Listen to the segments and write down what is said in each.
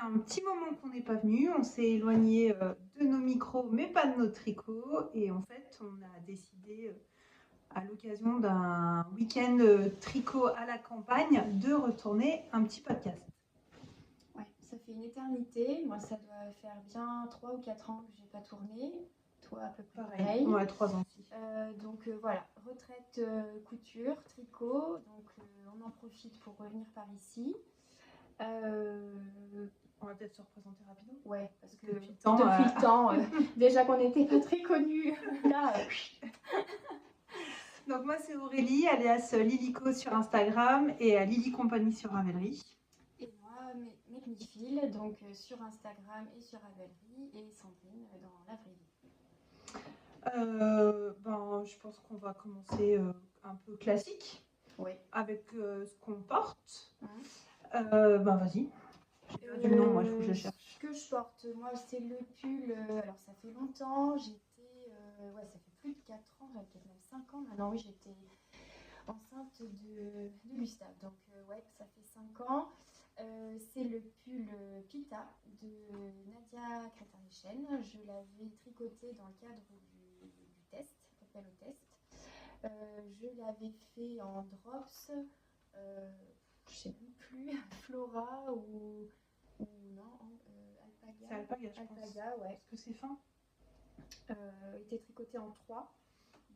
un petit moment qu'on n'est pas venu. On s'est éloigné de nos micros, mais pas de nos tricots. Et en fait, on a décidé, à l'occasion d'un week-end tricot à la campagne, de retourner un petit podcast. Ouais, ça fait une éternité. Moi, ça doit faire bien 3 ou 4 ans que j'ai pas tourné. Toi, à peu près pareil. Ouais, 3 ans aussi. Donc voilà, retraite couture, tricot. Donc on en profite pour revenir par ici. On va peut-être se représenter rapidement. Ouais, parce que depuis le temps, déjà qu'on n'était pas très connus, là. Donc moi c'est Aurélie, alias Lilico sur Instagram et Lily Compagnie sur Ravelry. Et moi, Meknifil, donc sur Instagram et sur Ravelry, et Sandrine dans la vraie vie. Je pense qu'on va commencer un peu classique. Oui. Avec ce qu'on porte. Vas-y. J'ai perdu le nom, moi, il faut que je le cherche. Ce que je porte, moi, c'est le pull. Alors, ça fait longtemps. Ça fait plus de 4 ans, peut-être même 5 ans maintenant. Oui, j'étais enceinte de Gustave. Donc, ça fait 5 ans. C'est le pull Pita de Nadia Crétin-Lechen. Je l'avais tricoté dans le cadre du test, appel au test. Je l'avais fait en drops, je sais même plus, Flora ou non, Alpaga. C'est Alpaga, je pense. Alpaga, ouais. Est-ce que c'est fin? Il était tricoté en 3.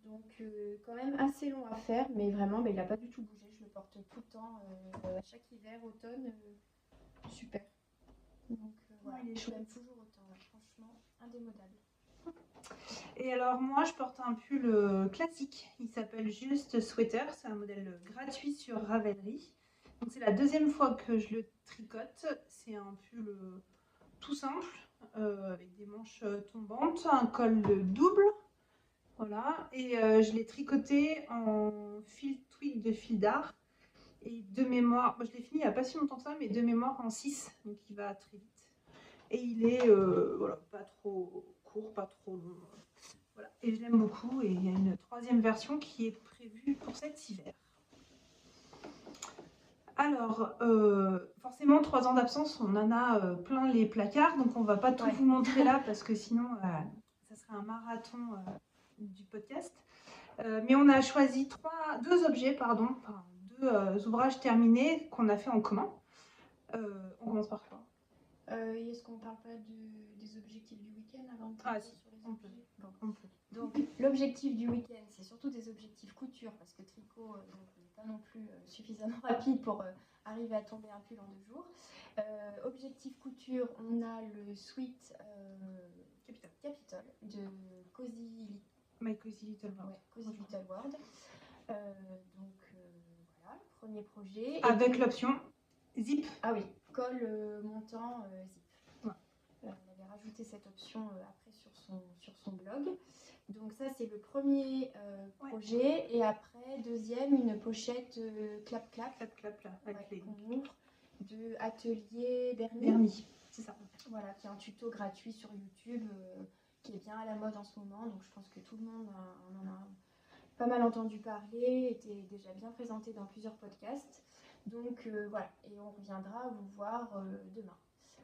Donc quand même assez long à faire, mais vraiment il n'a pas du tout bougé. Je le porte tout le temps, à chaque hiver, automne, super. Donc il est je l'aime toujours autant, franchement indémodable. Et alors moi je porte un pull classique, il s'appelle Just Sweater, c'est un modèle gratuit sur Ravelry. Donc c'est la deuxième fois que je le tricote, c'est un pull tout simple, avec des manches tombantes, un col double, voilà, et je l'ai tricoté en fil tweed de fil d'art, et de mémoire, je l'ai fini il n'y a pas si longtemps que ça, mais de mémoire en 6, donc il va très vite. Et il est pas trop court, pas trop long. Voilà. Et je l'aime beaucoup. Et il y a une troisième version qui est prévue pour cet hiver. Alors, forcément, 3 ans d'absence, on en a plein les placards. Donc, on ne va pas tout vous montrer là parce que sinon, ça serait un marathon du podcast. Mais on a choisi deux ouvrages terminés qu'on a fait en commun. On commence par quoi? Est-ce qu'on ne parle pas des objectifs du week-end avant de parler si, sur les on objets peut. Donc l'objectif du week-end, c'est surtout des objectifs couture, parce que tricot, on n'est pas non plus suffisamment rapide pour arriver à tomber un pull en 2 jours. Objectif couture, on a le sweat Capitol de My Cozy Little World. Ouais, Cozy Little World. Voilà, premier projet. Avec l'option zip. Ah oui, col montant zip. Ouais. On avait rajouté cette option après sur son blog. Donc ça, c'est le premier projet. Et après, deuxième, une pochette clap-clap. Clap-clap, là, avec qu'on ouvre, de Atelier Bernie. C'est ça. Voilà, qui est un tuto gratuit sur YouTube, qui est bien à la mode en ce moment. Donc je pense que tout le monde en a pas mal entendu parler, était déjà bien présenté dans plusieurs podcasts. Donc voilà, et on reviendra vous voir demain.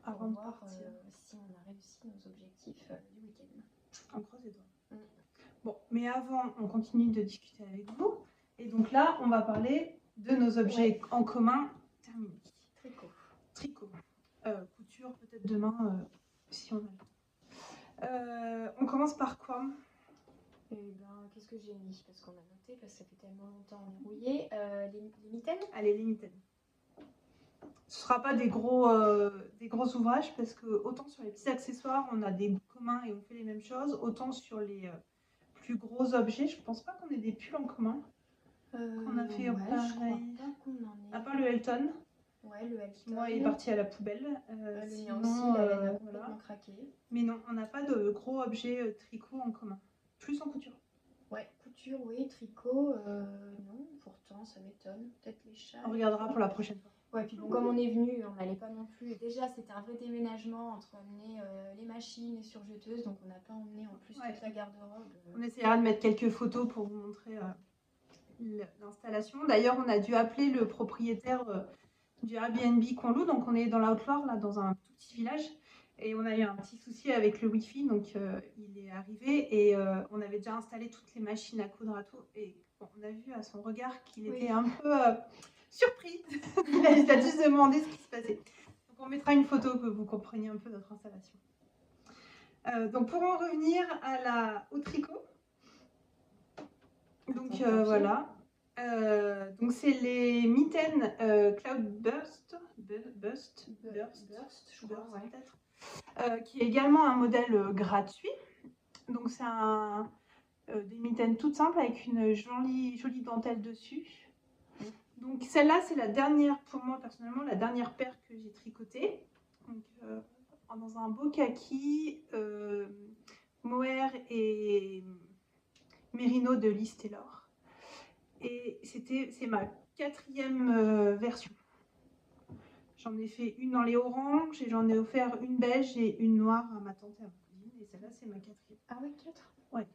Avant de voir si on a réussi nos objectifs du week-end. On croise les doigts. Bon, mais avant, on continue de discuter avec vous. Et donc là, on va parler de nos objets en commun terminés. Tricot. Couture, peut-être demain, si on a le temps. On commence par quoi? Qu'est-ce que j'ai mis? Parce qu'on a noté, parce que ça fait tellement longtemps rouillé. Les mitaines. Allez, les mitaines. Ce ne sera pas des gros ouvrages, parce que autant sur les petits accessoires, on a des goûts communs et on fait les mêmes choses, autant sur les plus gros objets, je ne pense pas qu'on ait des pulls en commun. Qu'on a fait pareil. Je crois pas qu'on en ait. À part le Elton. Ouais, le Elton. Moi, il est parti à la poubelle. Le mien aussi, il a complètement craqué. Mais non, on n'a pas de gros objets tricot en commun. Plus en couture. Ouais, couture, oui, tricot, non, pourtant ça m'étonne. Peut-être les chats. On regardera pour la prochaine fois. Ouais, puis bon, comme on est venu, on n'allait pas non plus. Déjà, c'était un vrai déménagement entre amener les machines et surjeteuses, donc on n'a pas emmené en plus toute la garde-robe. On essaiera de mettre quelques photos pour vous montrer l'installation. D'ailleurs, on a dû appeler le propriétaire du Airbnb qu'on loue, donc on est dans la Haute-Loire, là, dans un tout petit village. Et on a eu un petit souci avec le Wi-Fi, donc il est arrivé et on avait déjà installé toutes les machines à coudre à tout. Et bon, on a vu à son regard qu'il était un peu surpris. Il a dû se demander ce qui se passait. Donc on mettra une photo que vous compreniez un peu notre installation. Donc pour en revenir au tricot, donc voilà. Donc c'est les mitaines Cloudburst, Burst, je crois, ouais. Peut-être. Qui est également un modèle gratuit. Donc c'est des mitaines toutes simples avec une jolie dentelle dessus. Donc celle-là, c'est la dernière, pour moi personnellement, la dernière paire que j'ai tricotée. Donc dans un beau kaki, mohair et mérino de Liz Taylor. Et c'est ma 4e version. J'en ai fait une dans les oranges et j'en ai offert une beige et une noire à ma tante et à ma cousine. Et celle-là, c'est ma 4e. Ah ouais, 4? Ouais, 4.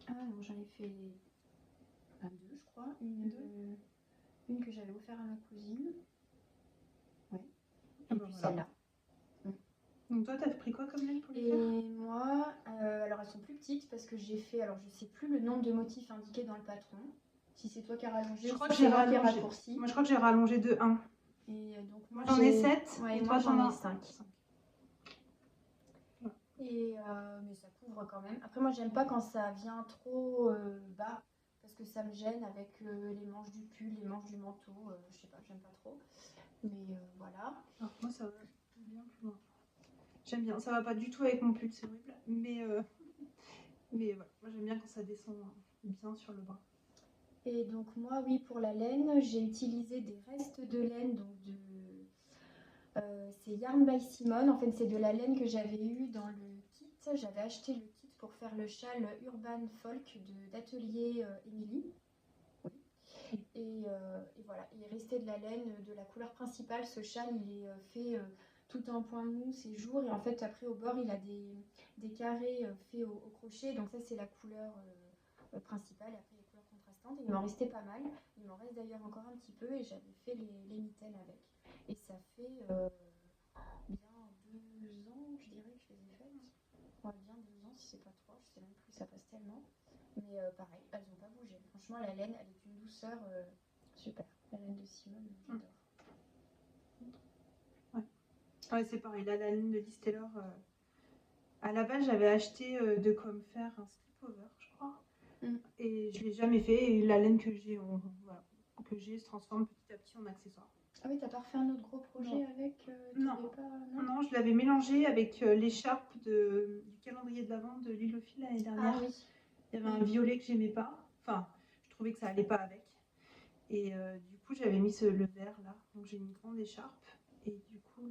Ah non, j'en ai fait 2, je crois. Une que j'avais offert à ma cousine. Ouais. Et puis celle-là. Donc toi, t'as pris quoi comme laine pour les faire? Et moi, alors elles sont plus petites parce que j'ai fait, alors je sais plus le nombre de motifs indiqués dans le patron. Si c'est toi qui as rallongé, je crois que j'ai raccourci. Moi, je crois que j'ai rallongé de 1. Et donc moi j'en ai 7. Ouais, et moi j'en ai 5. Et mais ça couvre quand même. Après moi j'aime pas quand ça vient trop bas parce que ça me gêne avec les manches du pull, les manches du manteau. Je sais pas, j'aime pas trop. Mais voilà. Alors, moi ça va bien plus loin. J'aime bien. Ça va pas du tout avec mon pull, c'est horrible. Mais voilà, moi j'aime bien quand ça descend bien sur le bras. Et donc moi, oui, pour la laine, j'ai utilisé des restes de laine, donc c'est Yarn by Simone. En fait, c'est de la laine que j'avais eue dans le kit. J'avais acheté le kit pour faire le châle Urban Folk d'atelier Émilie. Et voilà, il est resté de la laine de la couleur principale. Ce châle, il est fait tout en point mou, c'est jour. Et en fait, après, au bord, il a des carrés faits au crochet. Donc ça, c'est la couleur principale. Après, les couleurs contrastantes. Et il m'en restait pas mal. Il m'en reste d'ailleurs encore un petit peu. Et j'avais fait les mitaines avec. Et ça fait bien 2 ans, je dirais, que je les ai faites. Ouais, bien 2 ans, si c'est pas 3. Je sais même plus, ça passe tellement. Mais pareil, elles n'ont pas bougé. Franchement, la laine, elle est d'une douceur super. La laine de Simone, j'adore. Ouais, c'est pareil. Là, la laine de Liz Taylor, à la base, j'avais acheté de quoi me faire un slip over, je crois. Et je ne l'ai jamais fait. Et la laine que j'ai se transforme petit à petit en accessoire. Ah oui, t'as pas refait un autre gros projet avec non. Je l'avais mélangé avec l'écharpe du calendrier de l'Avent de Lilofil l'année dernière. Ah oui. Il y avait un violet que j'aimais pas. Enfin, je trouvais que ça allait pas avec. Et du coup, j'avais mis le vert là. Donc j'ai une grande écharpe. Et du coup,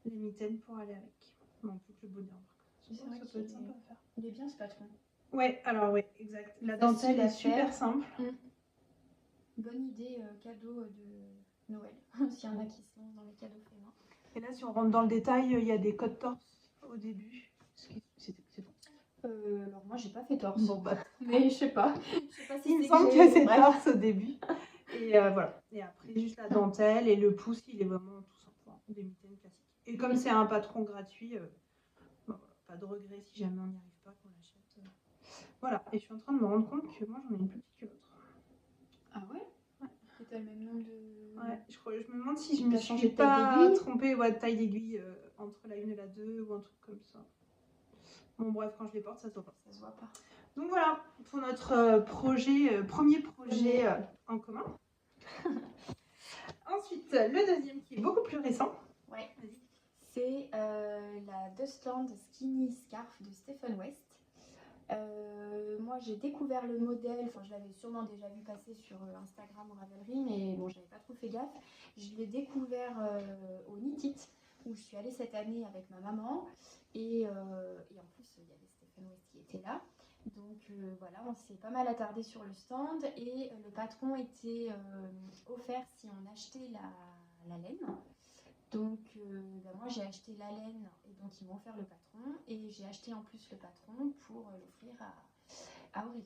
les mitaines pour aller avec. Non, plus que le bonnet. C'est vrai que ça peut être sympa à faire. Il est bien ce patron. Ouais, alors ouais, exact. La dentelle est super simple. Bonne idée, cadeau de Noël. S'il y en a qui se lancent dans les cadeaux faits main. Et là, si on rentre dans le détail, il y a des codes torse au début. C'est bon. Alors moi, j'ai pas fait torse. Bon, bah. Mais je sais pas. Je sais pas si il me semble que c'est torse au début. Et voilà. Et après, juste la dentelle et le pouce, il est vraiment tout simple. Des mitaines classiques. Et comme c'est un patron gratuit, pas de regret si jamais on n'y arrive pas qu'on l'achète. Voilà. Et je suis en train de me rendre compte que moi, j'en ai une plus petite que l'autre. Ah ouais? Et t'as le même nombre de... Ouais, je me demande si je me suis pas trompée de taille d'aiguille entre la 1 et la 2 ou un truc comme ça. Bon bref, quand je les porte, ça se voit pas. Ça se voit pas. Donc voilà, pour notre premier projet en commun. Ensuite, le deuxième qui est beaucoup plus récent. Ouais. C'est la Dustland Skinny Scarf de Stephen West. Moi j'ai découvert le modèle, enfin je l'avais sûrement déjà vu passer sur Instagram ou Ravelry, mais bon j'avais pas trop fait gaffe. Je l'ai découvert au Knit It où je suis allée cette année avec ma maman et en plus il y avait Stephen West qui était là. Donc voilà, on s'est pas mal attardé sur le stand et le patron était offert si on achetait la laine. Donc moi j'ai acheté la laine et donc ils m'ont offert le patron et j'ai acheté en plus le patron pour l'offrir à Aurélie.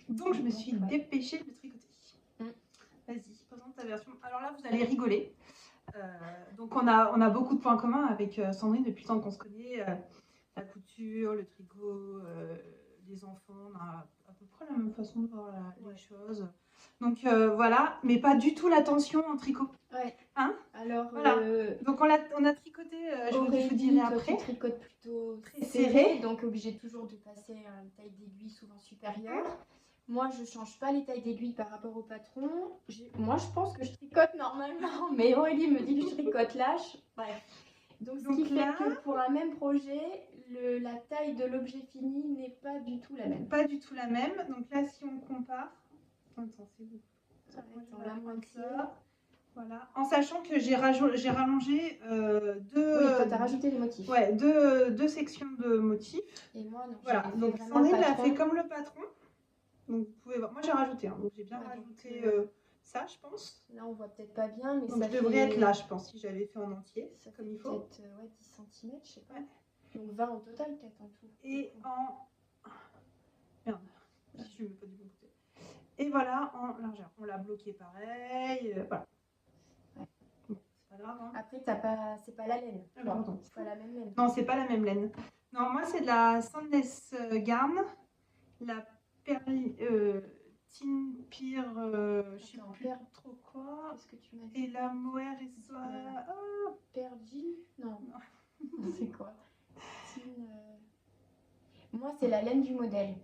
Donc je me suis dépêchée de tricoter. Vas-y, présente ta version. Alors là vous allez rigoler. Donc on a beaucoup de points communs avec Sandrine depuis le temps qu'on se connaît. La couture, le tricot, les enfants, on a à peu près la même façon de voir les choses. Donc voilà, mais pas du tout la tension en tricot. Ouais. Hein? Alors, voilà. Donc on a tricoté, je vous dirai après. Tu tricotes plutôt très serré, donc obligé toujours de passer à une taille d'aiguille souvent supérieure. Moi, je change pas les tailles d'aiguille par rapport au patron. Moi, je pense que je tricote normalement, mais Aurélie me dit que je tricote lâche. Bref. Donc, ce qui fait que pour un même projet, la taille de l'objet fini n'est pas du tout la même. Pas du tout la même. Donc là, si on compare, attends, c'est où? Dans la moitié. Voilà. En sachant que j'ai rallongé deux. Oui, toi, tu as rajouté des motifs. Ouais, deux sections de motifs. Et moi, non. Voilà. Donc, Sandrine l'a fait comme le patron. Donc, vous pouvez voir. Moi, j'ai rajouté. Donc, j'ai bien rajouté ça, je pense. Là, on voit peut-être pas bien, mais donc, ça je devrais être là, je pense, si j'avais fait en entier. Ça comme il faut. Peut-être 10 cm, je sais pas. Ouais. Donc, 20 au total, peut-être en tout. Et en. Merde. Je ne mets pas du bon côté. Et voilà, en largeur. On l'a bloqué pareil. Voilà. Hein. Après, c'est pas la laine. Ah, pardon. C'est pas la même laine. Non, c'est pas la même laine. Non, moi, c'est de la Sandnes Garn, la Tin Peer, je sais plus trop quoi. Qu'est-ce que tu m'as dit? Et la Mohair et Soie. Pergil? Non. C'est quoi? Moi, c'est la laine du modèle.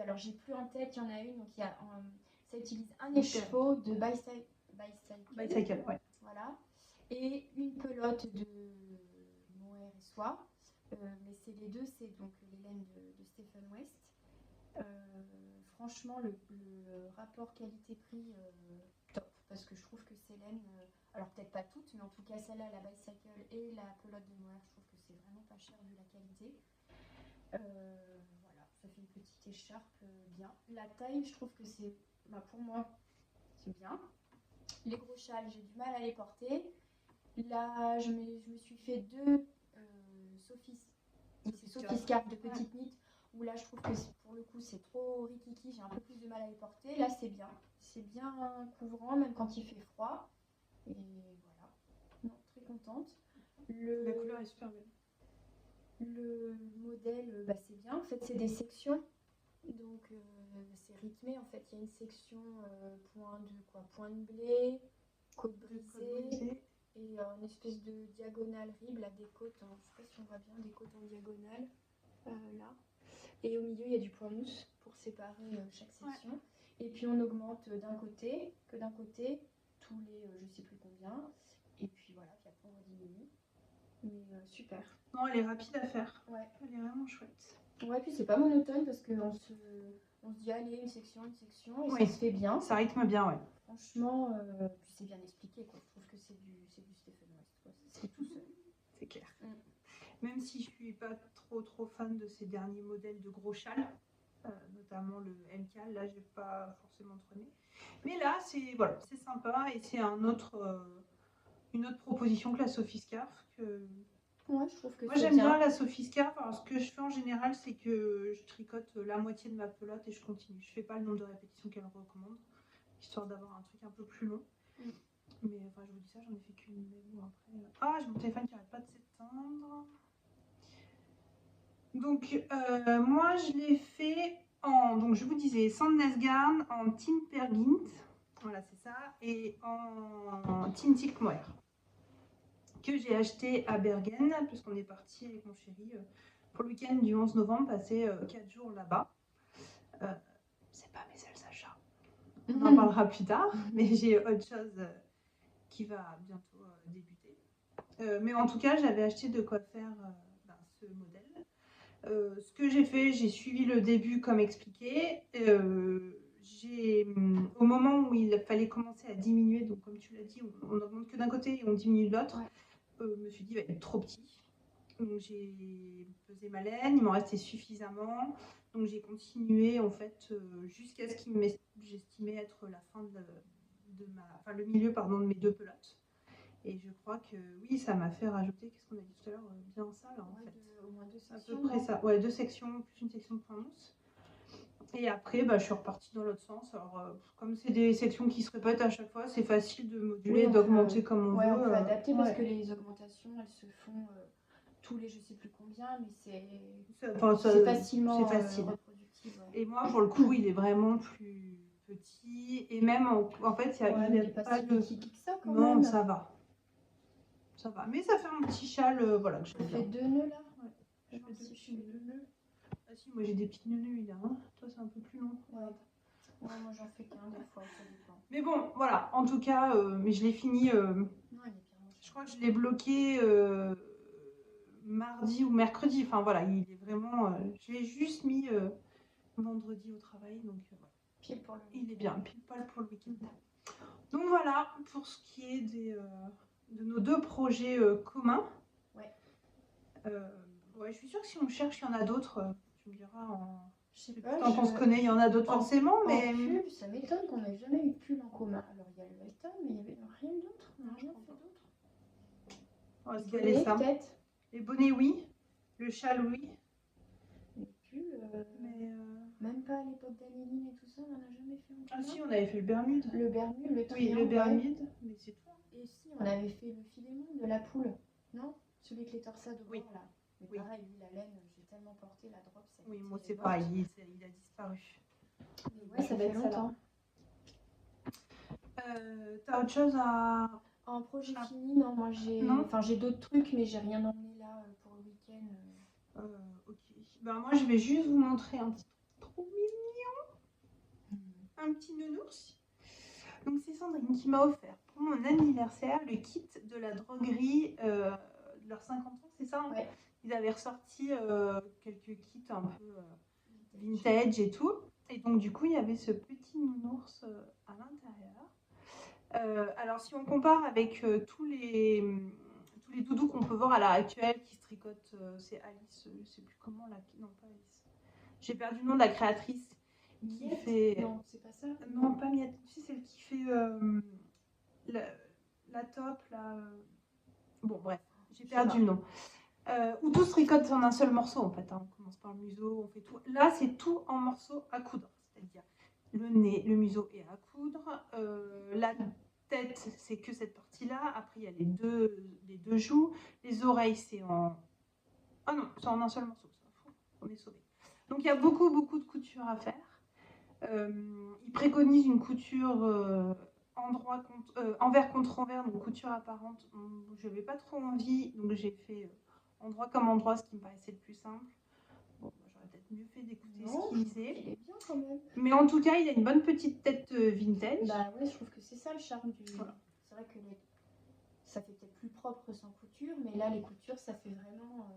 Alors, j'ai plus en tête, il y en a une. Donc, ça utilise un écheveau de Bicycle. Ouais. Voilà. Et une pelote de mohair et soie. Mais c'est les deux, c'est donc les laines de Stephen West. Franchement, le rapport qualité-prix, top. Parce que je trouve que ces laines, alors peut-être pas toutes, mais en tout cas celle-là, la Bicycle et la pelote de mohair, je trouve que c'est vraiment pas cher vu la qualité. Voilà, ça fait une petite écharpe bien. La taille, je trouve que c'est, pour moi, c'est bien. Les gros châles, j'ai du mal à les porter. Là, je me suis fait deux Sophie Scarf de petite knit, où là, je trouve que pour le coup, c'est trop rikiki, j'ai un peu plus de mal à les porter. Là, c'est bien. C'est bien couvrant, même quand il fait froid. Et voilà. Non, très contente. La couleur est super belle. Le modèle, c'est bien. En fait, c'est des sections. Donc, c'est rythmé. En fait, il y a une section point de blé, côte brisée. Et une espèce de diagonale rib, là, des côtes, je ne sais pas si on voit bien, des côtes en diagonale, là. Et au milieu, il y a du point mousse pour séparer chaque section. Ouais. Et puis on augmente d'un côté, tous les je ne sais plus combien. Et puis voilà, puis après on diminue. Mais super. Non, elle est rapide à faire. Ouais. Elle est vraiment chouette. Ouais, puis c'est pas monotone parce qu'on se dit allez, une section, et ça se fait bien. Ça rythme bien, ouais. Franchement, puis c'est bien expliqué, quoi. Je trouve que c'est du Stephen West, quoi. C'est tout seul. C'est clair. Même si je suis pas trop fan de ces derniers modèles de gros châles, notamment le MK, là j'ai pas forcément trop aimé. Mais là c'est sympa et c'est une autre proposition que la Sophie Scarf. Ouais, je trouve que moi j'aime bien la Sophie Scarf. Alors ce que je fais en général, c'est que je tricote la moitié de ma pelote et je continue. Je fais pas le nombre de répétitions qu'elle recommande, histoire d'avoir un truc un peu plus long. Mais enfin, je vous dis ça, j'en ai fait qu'une. Mais bon, après. Ah, j'ai mon téléphone qui arrête pas de s'éteindre. Donc, moi, je l'ai fait en. Donc, je vous disais, Sandnes Garn en Tin Pergint. Voilà, c'est ça. Et en Tin Silk Mohair. Que j'ai acheté à Bergen, puisqu'on est parti avec mon chéri pour le week-end du 11 novembre, passer 4 jours là-bas. C'est pas mes seuls achats. On en parlera plus tard, mais j'ai autre chose qui va bientôt débuter. Mais en tout cas, j'avais acheté de quoi faire ce modèle. Ce que j'ai fait, j'ai suivi le début comme expliqué. Au moment où il fallait commencer à diminuer, donc comme tu l'as dit, on n'augmente que d'un côté et on diminue de l'autre, je me suis dit, il va être trop petit. Donc j'ai pesé ma laine, il m'en restait suffisamment. Donc j'ai continué en fait jusqu'à ce qu'il j'estimais être la fin le milieu de mes deux pelotes. Et je crois que oui, ça m'a fait rajouter, qu'est-ce qu'on a dit tout à l'heure, bien ça là en fait. Au moins 2 sections. À peu près ça. Ouais, 2 sections plus une section de point mousse. Et après, je suis repartie dans l'autre sens. Alors, comme c'est des sections qui se répètent à chaque fois, c'est facile de moduler, Oui, d'augmenter comme on ouais, on veut. peut adapter parce ouais. que les augmentations, elles se font tous les je sais plus combien, mais Enfin, c'est facilement c'est facile. reproductible. Ouais. Et moi, pour le coup, il est vraiment plus petit. Et même, en fait, Ouais, il mais n'y a il est pas pas si de... petit que ça quand Non, même. ça va. Ça va. Mais ça fait un petit châle, voilà, que Ça j'aime fait bien. 2 nœuds là. Ouais. Je Ça fait pense deux si je petits fais 2 nœuds. Ah si, moi j'ai des petits nœuds, il a un. Toi, c'est un peu plus long. Ouais. Ouais, moi j'en fais qu'un des fois, ça dépend. Mais bon, voilà. En tout cas, mais je l'ai fini. Non, il est bien. Je crois que je l'ai bloqué mardi ou mercredi. Enfin voilà, il est vraiment. Je l'ai juste mis vendredi au travail, donc voilà. Pile pour le Il est bien, pile poil pour le week-end. Donc voilà pour ce qui est de nos deux projets communs. Ouais. Ouais, je suis sûre que si on cherche, il y en a d'autres. Tu me diras Je sais pas. Tant qu'on se connaît, il y en a d'autres forcément, mais. En pull, ça m'étonne qu'on n'ait jamais eu de pull en commun. Alors il y a le Elton, mais il n'y avait rien d'autre. On n'a rien fait d'autre. On va se Les caler bonnets, ça. peut-être. Les bonnets, oui. Le châle, oui. Les pulls, Mais même pas à l'époque d'Améline et tout ça, on n'en a jamais fait en ah commun. si, on avait fait le Bermude. Le Bermude, le Oui, triangle. le Bermude, mais c'est tout. Et si, on avait fait le filémon de la poule, non? Celui avec les torsades au Oui. bord là. Mais Oui. pareil, lui, la laine, j'ai tellement porté la drop. Ça Oui, moi était c'est morte. pareil, il a disparu. Mais ouais, ça fait longtemps. T'as autre chose à. En projet fini, non, moi j'ai d'autres trucs, mais j'ai rien emmené là pour le week-end. Ok. Moi je vais juste vous montrer un petit truc trop mignon. Un petit nounours. Donc c'est Sandrine qui m'a offert pour mon anniversaire le kit de la droguerie de leurs 50 ans, c'est ça, hein? Ouais. Ils avaient ressorti quelques kits un peu vintage et tout. Et donc du coup il y avait ce petit nounours à l'intérieur. Alors si on compare avec tous les doudous qu'on peut voir à l'heure actuelle qui se tricotent, c'est Alice, je sais plus comment la... Non, pas Alice. J'ai perdu le nom de la créatrice. Qui fait... Non, c'est pas ça. Non, pas Miette. Tu sais, celle qui fait la top, là. Bon, bref, j'ai perdu le nom. Où tout se tricote en un seul morceau, en fait. Hein. On commence par le museau, on fait tout. Là, c'est tout en morceaux à coudre. C'est-à-dire le nez, le museau est à coudre. La tête, c'est que cette partie-là. Après, il y a les deux joues. Les oreilles, c'est en... Ah non, c'est en un seul morceau. On est sauvé. Donc, il y a beaucoup, beaucoup de couture à faire. Il préconise une couture envers contre envers, donc couture apparente. Je n'avais pas trop envie, donc j'ai fait endroit comme endroit, ce qui me paraissait le plus simple. Bon, j'aurais peut-être mieux fait d'écouter ce qu'il disait. Il est bien quand même. Mais en tout cas, il a une bonne petite tête vintage. Bah ouais, je trouve que c'est ça le charme du. Voilà. C'est vrai que ça fait peut-être plus propre sans couture, mais là les coutures, ça fait vraiment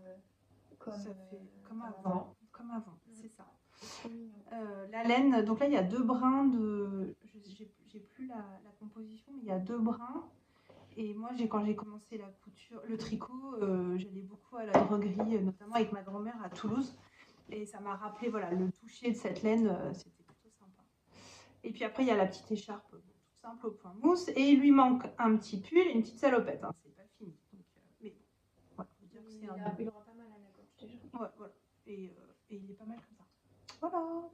comme avant. Comme avant, c'est ça. La laine, donc là il y a 2 brins de. J'ai plus la composition, mais il y a 2 brins. Et moi, quand j'ai commencé la couture, le tricot, j'allais beaucoup à la droguerie, notamment avec ma grand-mère à Toulouse. Et ça m'a rappelé, voilà, le toucher de cette laine, c'était plutôt sympa. Et puis après, il y a la petite écharpe, toute simple au point mousse. Et il lui manque un petit pull et une petite salopette. Hein, c'est pas fini. Donc, mais voilà, faut dire que c'est il aura pas mal à la gorge déjà. Ouais, voilà. Et il est pas mal comme ça. Voilà.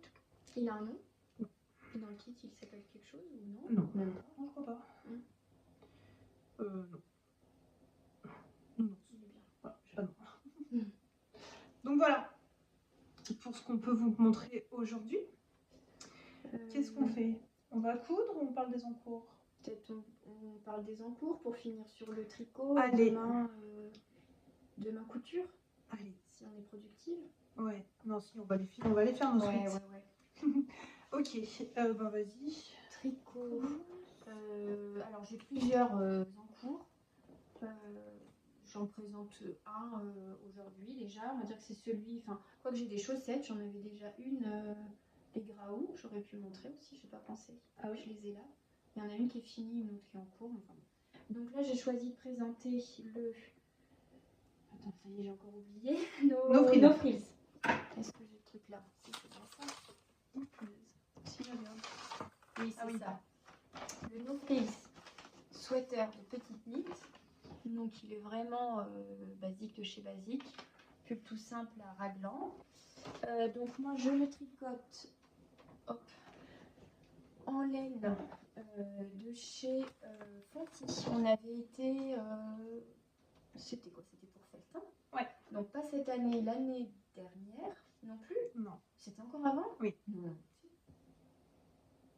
Il a un nom? Non. Et dans le kit, il s'appelle quelque chose ou non? Non, même pas. Je crois pas. Non. Non. Il est bien. Voilà, j'ai pas de nom. Donc voilà. Pour ce qu'on peut vous montrer aujourd'hui. Qu'est-ce qu'on fait? On va coudre ou on parle des encours? Peut-être on parle des encours pour finir sur le tricot. Allez. Demain couture. Allez. Si on est productive. Ouais. Non, si on va les faire nos suites. Ouais. Ok. Vas-y. Tricot. Alors j'ai plusieurs encours. J'en présente un aujourd'hui déjà. On va dire que c'est celui. Enfin, quoi que j'ai des chaussettes, j'en avais déjà une. Les Graou, j'aurais pu montrer aussi, je n'ai pas pensé. Ah oui, je les ai là. Il y en a une qui est finie, une autre qui est en cours. Enfin, donc là, j'ai choisi de présenter le. Attends, ça y est, j'ai encore oublié. No frills. Est-ce que j'ai le truc là? Si, c'est bien ça. Si, regarde. Oui, c'est ça. Le No frills sweater de petite knit. Donc, il est vraiment basique de chez Basique. Pull tout simple à raglan. Donc, moi, je le tricote hop, en laine de chez Fonty. On avait été, c'était quoi? C'était pour Feltin. Ouais. Donc pas cette année, l'année dernière non plus. Non. C'était encore avant? Oui. Non.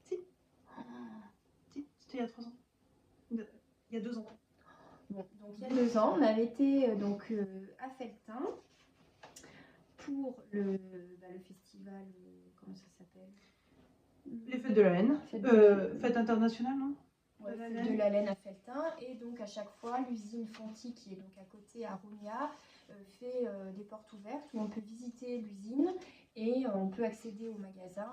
Si. Ah. Si, c'était il y a 3 ans. Il y a 2 ans. Bon, donc il y a 2 ans, on avait été donc à Feltin pour le festival, comment ça s'appelle? Les fêtes de la laine. Fête internationale, non? Ouais, de la laine à Feltin. Et donc à chaque fois, l'usine Fonty, qui est donc à côté à Rumia, fait des portes ouvertes où on peut visiter l'usine et on peut accéder au magasin.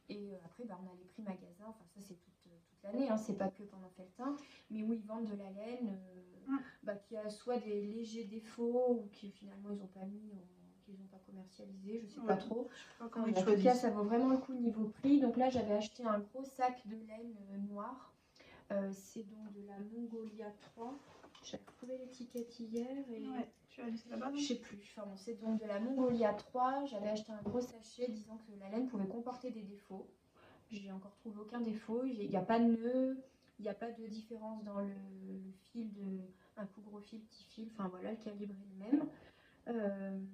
Et après, on a les prix magasins, enfin ça c'est toute l'année, hein, c'est pas que pendant Feltin, mais où ils vendent de la laine qui a soit des légers défauts ou qui finalement ils n'ont pas mis, qu'ils n'ont pas commercialisé, je sais pas trop. En tout cas, ça vaut vraiment le coup niveau prix. Donc là, j'avais acheté un gros sac de laine noire. C'est donc de la Mongolia 3. J'ai retrouvé l'étiquette hier et tu as lu ça là-bas? Je sais plus. Enfin, bon, c'est donc de la Mongolia 3. J'avais acheté un gros sachet disant que la laine pouvait comporter des défauts. J'ai encore trouvé aucun défaut. Il n'y a pas de nœud, il n'y a pas de différence dans le fil, un coup gros fil, petit fil. Enfin voilà, le calibre est le même.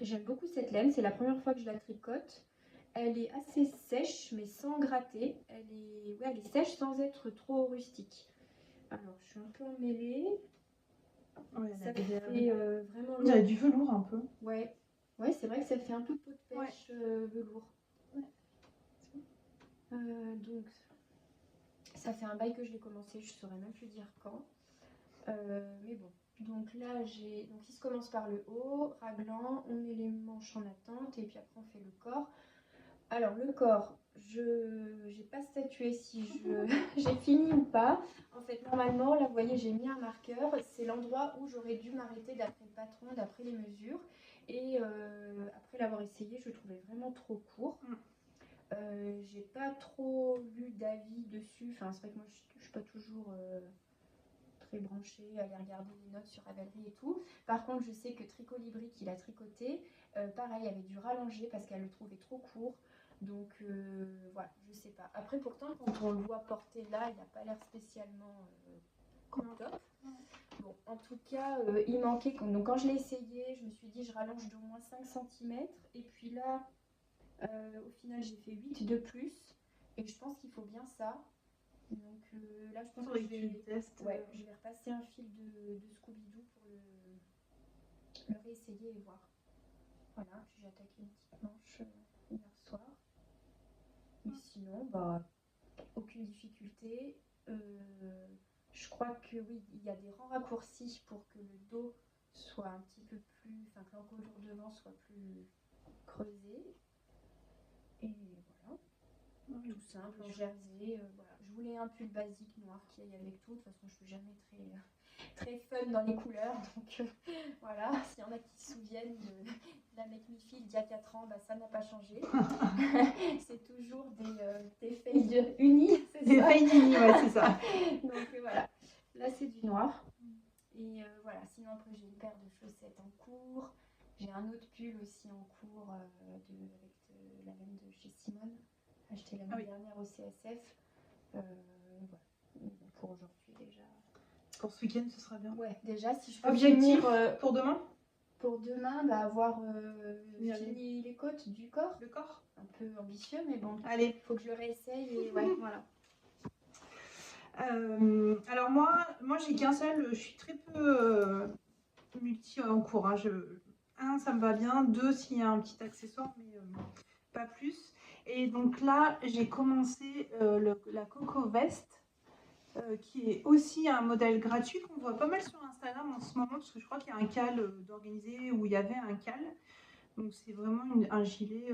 J'aime beaucoup cette laine. C'est la première fois que je la tricote. Elle est assez sèche, mais sans gratter. Elle est sèche sans être trop rustique. Alors, je suis un peu emmêlée. Ouais, ça fait vraiment... Vous avez du velours un peu. Ouais, c'est vrai que ça fait un peu peau de pêche velours. Donc, ça fait un bail que je l'ai commencé. Je saurais même plus dire quand. Mais bon. Donc là, donc il se commence par le haut, raglan, on met les manches en attente et puis après on fait le corps. Alors le corps, je n'ai pas statué si j'ai fini ou pas. En fait, normalement, là, vous voyez, j'ai mis un marqueur. C'est l'endroit où j'aurais dû m'arrêter d'après le patron, d'après les mesures. Et après l'avoir essayé, je trouvais vraiment trop court. J'ai pas trop lu d'avis dessus. Enfin, c'est vrai que moi, je suis pas toujours très branchée à aller regarder les notes sur Ravelry et tout. Par contre, je sais que Tricolibri, qui l'a tricoté, pareil, avait dû rallonger parce qu'elle le trouvait trop court. Donc voilà, je sais pas. Après, pourtant, quand on le voit porter là, il n'a pas l'air spécialement top. Bon, en tout cas, il manquait. Donc quand je l'ai essayé, je me suis dit, je rallonge d'au moins 5 cm. Et puis là, au final, j'ai fait 8 de plus. Et je pense qu'il faut bien ça. Donc là, je pense que je vais repasser un fil de Scooby-Doo pour le réessayer et voir. Voilà, j'ai attaqué une petite manche hier soir. Mais sinon, aucune difficulté. Je crois que oui, il y a des rangs raccourcis pour que le dos soit un petit peu plus, enfin que l'encolure devant soit plus creusée. Et voilà. Tout simple, en jersey. Voilà. Je voulais un pull basique noir qui aille avec tout. De toute façon, je ne suis jamais très fun dans les couleurs. Donc voilà, s'il y en a qui se souviennent de la Make Me Feel d'il y a 4 ans, ça n'a pas changé. C'est toujours des fades unis, c'est ça? Des fades unis, ouais, c'est ça. Donc voilà, là c'est du noir. Et voilà, sinon après j'ai une paire de chaussettes en cours. J'ai un autre pull aussi en cours avec la laine de chez Simone. Acheté l'année dernière au CSF. Voilà. Pour aujourd'hui déjà. Pour ce week-end, ce sera bien. Ouais, déjà si je peux Objectif pour demain? Pour demain, avoir fini les côtes du corps. Le corps? Un peu ambitieux, mais bon. Allez. Faut que je le réessaye et voilà. Alors moi j'ai qu'un seul, je suis très peu multi en cours. Hein. Un, ça me va bien. 2, s'il y a un petit accessoire, mais pas plus. Et donc là, j'ai commencé la Coco Vest, qui est aussi un modèle gratuit qu'on voit pas mal sur Instagram en ce moment, parce que je crois qu'il y a un cal d'organiser où il y avait un cal. Donc c'est vraiment un gilet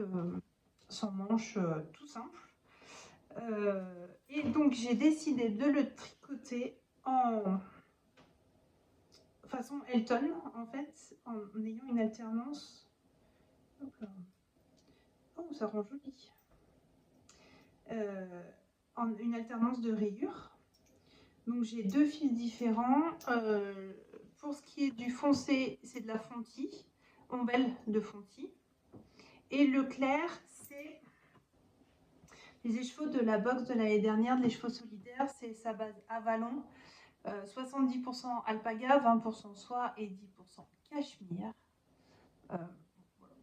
sans manches, tout simple. Et donc j'ai décidé de le tricoter en façon Elton, en fait, en ayant une alternance. Hop là. Oh, ça rend joli. Une alternance de rayures. Donc j'ai 2 fils différents. Pour ce qui est du foncé, c'est de la Fonty, ombelle de Fonty. Et le clair, c'est Les échevaux de la box de l'année dernière, de l'écheveau solidaire, c'est sa base Avalon. 70% alpaga, 20% soie et 10% cachemire. Voilà,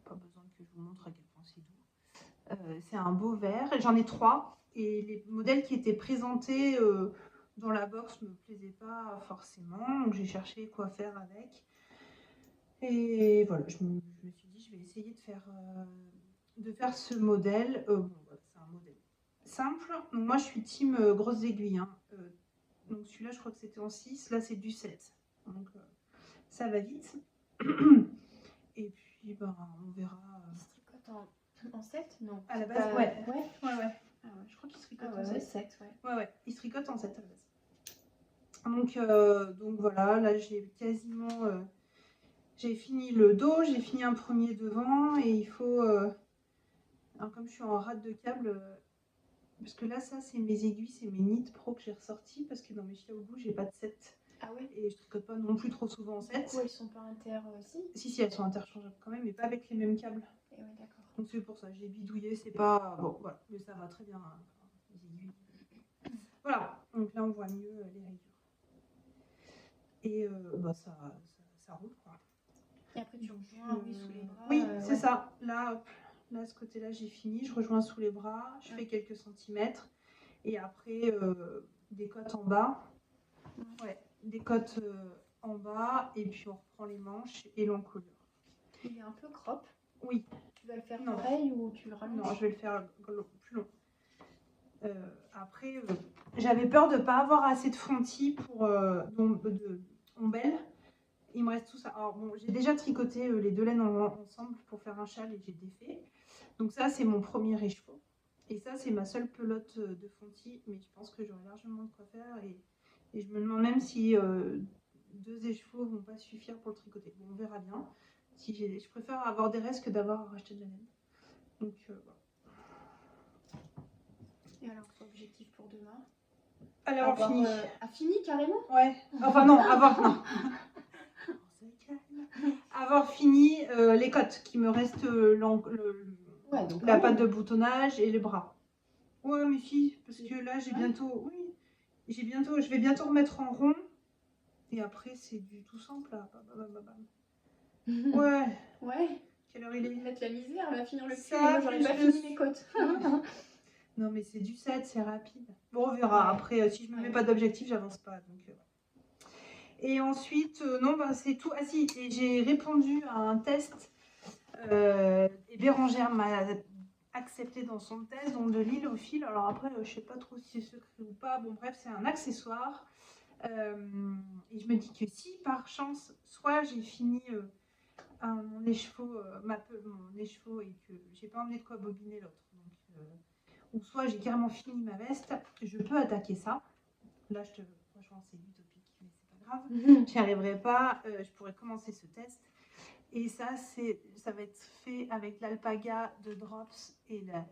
pas besoin que je vous montre à quel point c'est doux. C'est un beau vert. J'en ai 3. Et les modèles qui étaient présentés dans la box ne me plaisaient pas forcément. Donc j'ai cherché quoi faire avec. Et voilà, je me suis dit, je vais essayer de faire ce modèle. Bon, voilà, c'est un modèle simple. Donc moi, je suis team grosses aiguilles. Hein. Donc celui-là, je crois que c'était en 6. Là, c'est du 7. Donc ça va vite. Et puis, ben, on verra. Il se tricote en 7 Non. À la base, pas... ouais. Ouais. Ah ouais. Je crois qu'il se tricote en 7. 7, ouais. Ouais, il se tricote en 7 à la base. Donc voilà, là, j'ai quasiment... j'ai fini le dos, j'ai fini un premier devant et il faut... alors comme je suis en rate de câble... parce que là, ça, c'est mes aiguilles, c'est mes Knit Pro que j'ai ressorties parce que dans mes filles au bout, j'ai pas de 7. Ah ouais. Et je tricote pas non plus trop souvent en 7. Du coup, elles sont pas Si, elles sont interchangeables quand même, mais pas avec les mêmes câbles. Et ouais, d'accord. Donc c'est pour ça, j'ai bidouillé, c'est pas... Bon, voilà, mais ça va très bien, hein, les aiguilles. Voilà, donc là, on voit mieux les rayures. Et bah, ça roule, quoi. Et après, tu rejoins sous les bras. Oui, c'est ça. Là, hop, là, ce côté-là, j'ai fini. Je rejoins sous les bras, je fais quelques centimètres. Et après, des cottes en bas. Ouais, des cottes en bas. Et puis, on reprend les manches et l'encolure. Il est un peu crop. Oui. Tu vas le faire pareil ou tu le rallonges? Non, je vais le faire plus long. Après, j'avais peur de ne pas avoir assez de fontis pour ombelle. Il me reste tout ça. Alors bon, j'ai déjà tricoté les deux laines ensemble pour faire un châle et j'ai défait. Donc ça, c'est mon premier écheveau. Et ça, c'est ma seule pelote de fontis. Mais je pense que j'aurai largement de quoi faire. Et je me demande même si 2 écheveaux vont pas suffire pour le tricoter. Bon, on verra bien. Je préfère avoir des restes que d'avoir racheté de la laine. Donc voilà. Et alors, ton objectif pour demain? Alors, fini. Fini carrément? Ouais. Enfin non, non. Avoir fini les cottes, qui me reste la patte de boutonnage et les bras. Ouais, mais si, parce que là j'ai bientôt, je vais bientôt remettre en rond. Et après c'est du tout simple là. Ouais. Ouais. Quelle heure il est? Mettre la misère, elle va finir le ça, moi j'aurais pas fini mes côtes. Non mais c'est du 7, c'est rapide. Bon, on verra. Après, si je me mets pas d'objectif, j'avance pas. Donc, et ensuite, non, bah, c'est tout. Ah si, et j'ai répondu à un test. Et Bérangère m'a accepté dans son test, donc de l'île au fil. Alors après, je sais pas trop si c'est secret ou pas. Bon bref, c'est un accessoire. Et je me dis que si par chance, soit j'ai fini mon écheveau et que j'ai pas emmené de quoi bobiner l'autre. Ou soit j'ai carrément fini ma veste, je peux attaquer ça. Là, franchement, c'est utopique, mais c'est pas grave. J'y arriverai pas. Je pourrais commencer ce test. Et ça va être fait avec l'alpaga de Drops et la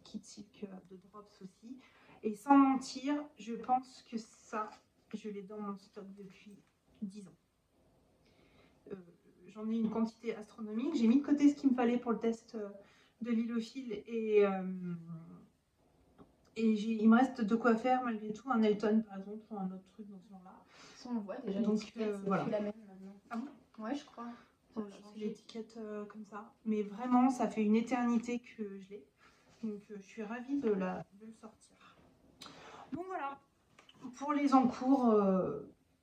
Kit Silk de Drops aussi. Et sans mentir, je pense que ça, je l'ai dans mon stock depuis 10 ans. J'en ai une quantité astronomique. J'ai mis de côté ce qu'il me fallait pour le test de l'île au fil et il me reste de quoi faire malgré tout, un Elton par exemple ou un autre truc dans ce genre-là. Ça on le voit déjà. Donc voilà. C'est la même maintenant. Ah bon? Ouais, je crois. C'est l'étiquette comme ça. Mais vraiment, ça fait une éternité que je l'ai. Donc je suis ravie de le sortir. Donc voilà, pour les encours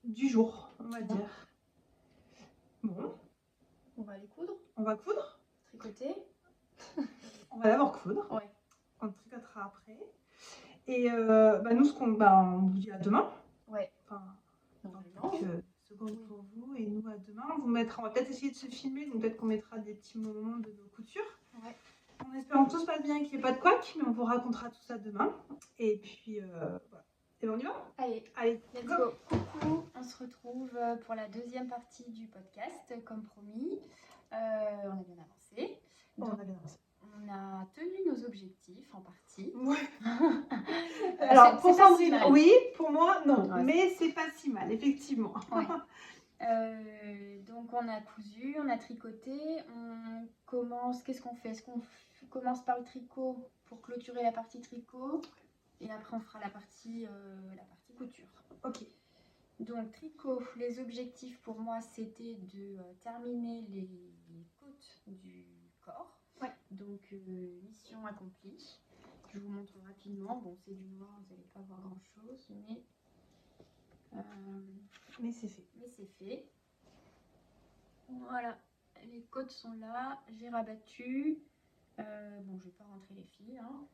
du jour, on va dire. Bon. On va aller coudre. On va coudre. Tricoter. On va d'abord coudre. Ouais. On tricotera après. Et nous, on vous dit à demain. Ouais. Enfin, dans quelques secondes pour vous. Et nous, à demain. On va peut-être essayer de se filmer. Donc peut-être qu'on mettra des petits moments de nos coutures. Ouais. En espérant que tout se passe bien et qu'il n'y ait pas de couac. Mais on vous racontera tout ça demain. Et puis, voilà. Et ben on y va? Allez, let's go. Coucou, on se retrouve pour la deuxième partie du podcast, comme promis. On a bien avancé. Donc, on a bien avancé. On a tenu nos objectifs en partie. Ouais. Alors, pour Sandrine, oui, pour moi, non. Ouais, mais c'est pas si mal, effectivement. Ouais. Donc on a cousu, on a tricoté, on commence, qu'est-ce qu'on fait? Est-ce qu'on commence par le tricot pour clôturer la partie tricot et après on fera la partie couture. Ok. Donc tricot, les objectifs pour moi c'était de terminer les côtes du corps. Ouais. Donc mission accomplie. Je vous montre rapidement. Bon, c'est du noir, vous n'allez pas voir grand chose, mais c'est fait. Mais c'est fait. Voilà, les côtes sont là. J'ai rabattu. Bon, je vais pas rentrer les fils. Hein.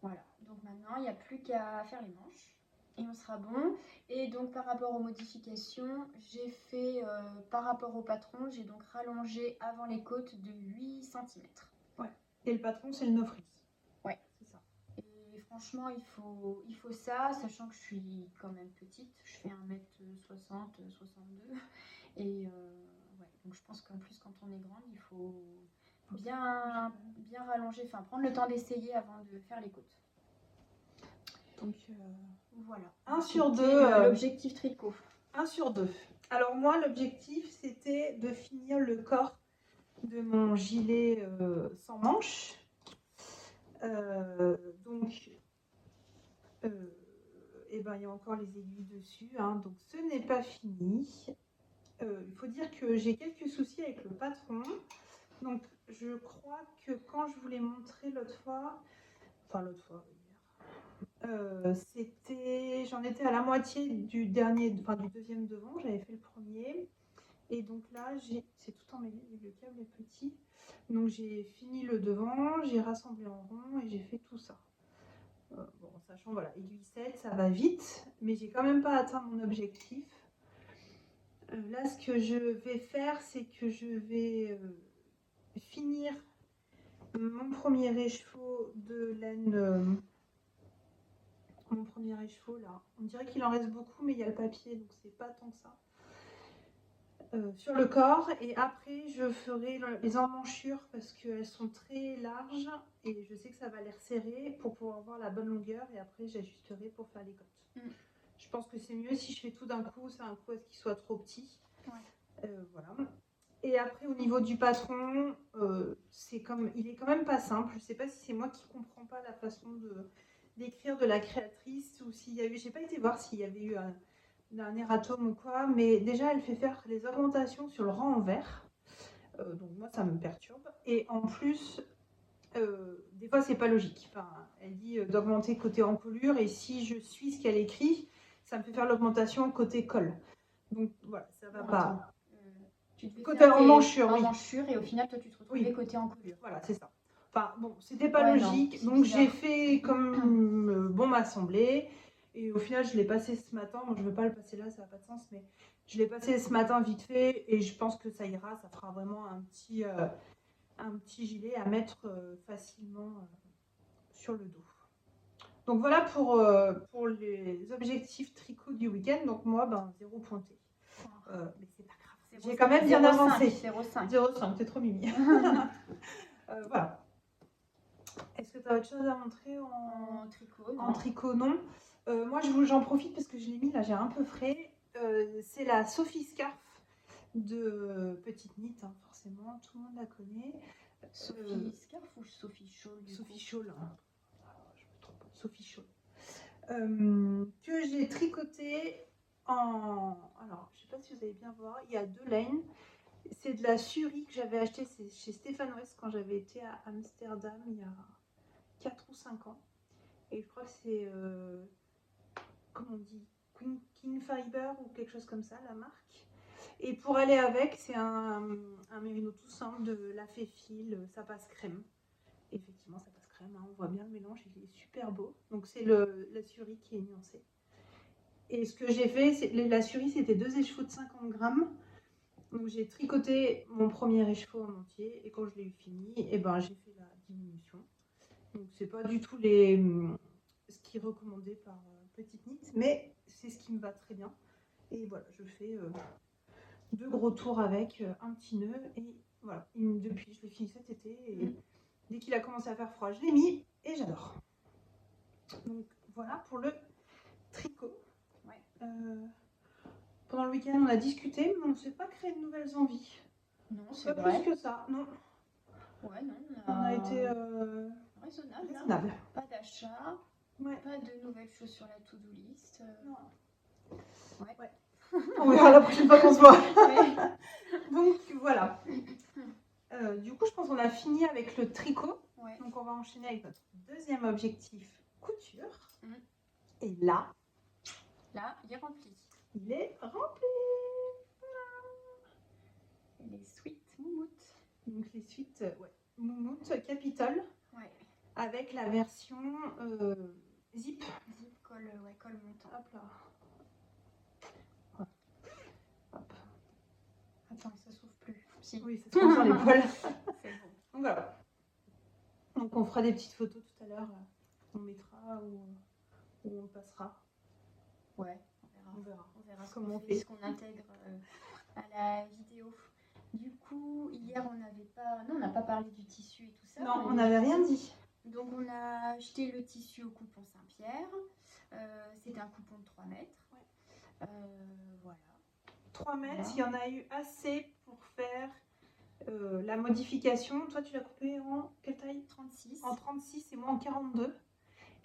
Voilà. Donc maintenant, il n'y a plus qu'à faire les manches. Et on sera bon. Et donc par rapport aux modifications, j'ai fait par rapport au patron, j'ai donc rallongé avant les côtes de 8 cm. Ouais. Et le patron, c'est le 9 riz. Ouais. C'est ça. Et franchement, il faut ça, sachant que je suis quand même petite. Je fais 1m60, 62. Et ouais, donc je pense qu'en plus, quand on est grande, il faut bien rallonger, enfin prendre le temps d'essayer avant de faire les côtes. Donc voilà. 1 sur 2. L'objectif tricot. 1 sur 2. Alors moi, l'objectif, c'était de finir le corps de mon gilet sans manches. Donc, et ben, il y a encore les aiguilles dessus. Hein, donc, ce n'est pas fini. Il faut dire que j'ai quelques soucis avec le patron. Donc, je crois que quand je vous l'ai montré l'autre fois, j'en étais à la moitié du deuxième devant, j'avais fait le premier. Et donc là, c'est tout emmêlé, le câble est petit. Donc j'ai fini le devant, j'ai rassemblé en rond et j'ai fait tout ça. Bon, sachant, voilà, aiguille 7, ça va vite, mais j'ai quand même pas atteint mon objectif. Là, ce que je vais faire, c'est que je vais finir mon premier écheveau de laine. Mon premier écheveau, là. On dirait qu'il en reste beaucoup, mais il y a le papier, donc c'est pas tant que ça. Sur le corps, et après je ferai les emmanchures parce qu'elles sont très larges et je sais que ça va les resserrer pour pouvoir avoir la bonne longueur, et après j'ajusterai pour faire les côtes. Je pense que c'est mieux si je fais tout d'un coup, c'est un coup à ce qu'il soit trop petit. Ouais. Voilà. Et après au niveau du patron, il est quand même pas simple. Je sais pas si c'est moi qui comprends pas la façon d'écrire de la créatrice, ou s'il y a eu, j'ai pas été voir s'il y avait eu un erratum ou quoi, mais déjà elle fait faire les augmentations sur le rang en vert, donc moi ça me perturbe, et en plus des fois c'est pas logique, enfin, elle dit d'augmenter côté encolure, et si je suis ce qu'elle écrit, ça me fait faire l'augmentation côté colle, donc voilà, ça va pas. Tu devais Côté faire emmanchure, oui. Emmanchure, et au final toi tu te retrouvais côté encolure. Voilà, c'est ça. Enfin bon, c'était pas logique, donc j'ai fait comme bon m'a semblé. Et au final, je l'ai passé ce matin. Bon, je ne veux pas le passer là, ça n'a pas de sens, mais je l'ai passé ce matin vite fait, et je pense que ça ira. Ça fera vraiment un petit gilet à mettre facilement sur le dos. Donc voilà pour les objectifs tricot du week-end. Donc moi, 0 pointé. Mais c'est pas grave. J'ai quand même bien avancé. 0,5. 0,5, t'es trop mimi. Voilà. Est-ce que tu as autre chose à montrer en tricot? En tricot, non. Moi, j'en profite parce que je l'ai mis, là, j'ai un peu frais. C'est la Sophie Scarf de Petite Knit, hein, forcément, tout le monde la connaît. Sophie Scarf ou Sophie Shawl? Sophie Shawl. Hein. Je me trompe. Sophie Shawl. Que j'ai tricoté en... Alors, je ne sais pas si vous allez bien voir, il y a 2 laines. C'est de la Suri que j'avais acheté chez Stéphane West quand j'avais été à Amsterdam il y a 4 ou 5 ans. Et je crois que c'est, comment on dit, King Fiber ou quelque chose comme ça, la marque. Et pour aller avec, c'est un mérino tout simple de la Féfil, ça passe crème. Effectivement, ça passe crème, hein, on voit bien le mélange, il est super beau. Donc c'est la Suri qui est nuancée. Et ce que j'ai fait, la Suri, c'était 2 écheveaux de 50 grammes. Donc j'ai tricoté mon premier écheveau en entier, et quand je l'ai eu fini, j'ai fait la diminution. Donc c'est pas du tout ce qui est recommandé par Petite Knit, mais c'est ce qui me va très bien. Et voilà, je fais 2 gros tours avec un petit nœud, et voilà. Depuis, je l'ai fini cet été, et dès qu'il a commencé à faire froid, je l'ai mis, et j'adore. Donc voilà pour le tricot. Ouais. pendant le week-end, on a discuté, mais on ne s'est pas créé de nouvelles envies. Non, c'est Pas vrai. plus que ça, non. Ouais, non, On a été raisonnable. Hein. raisonnable. Pas d'achat, Ouais. pas de nouvelles choses sur la to-do list. Non. Ouais. On verra la prochaine fois qu'on se voit. Ouais. Donc voilà. Du coup, je pense qu'on a fini avec le tricot. Ouais. Donc on va enchaîner avec notre deuxième objectif, couture. Mhm. Et là, il est rempli. il est rempli. Les sweet moumoutes. Donc les suites, Moumoute Capitol. Ouais. Avec la version zip. Zip, colle montant. Hop là. Hop. Attends, ça s'ouvre plus. Si. Oui, ça se prend sur l'épaule. C'est bon. Donc voilà. Donc on fera des petites photos tout à l'heure. On mettra ou on passera. Ouais, On verra. On verra Comment on fait, fait. ce qu'on intègre à la vidéo. Du coup, hier, on n'a pas parlé du tissu et tout ça. Non, on n'avait rien dit. Donc, on a acheté le tissu au coupon Saint-Pierre. C'était un coupon de 3 mètres. Ouais. Voilà. 3 mètres, Voilà. il y en a eu assez pour faire la modification. Toi, tu l'as coupé en quelle taille? 36. En 36 et moi en 42.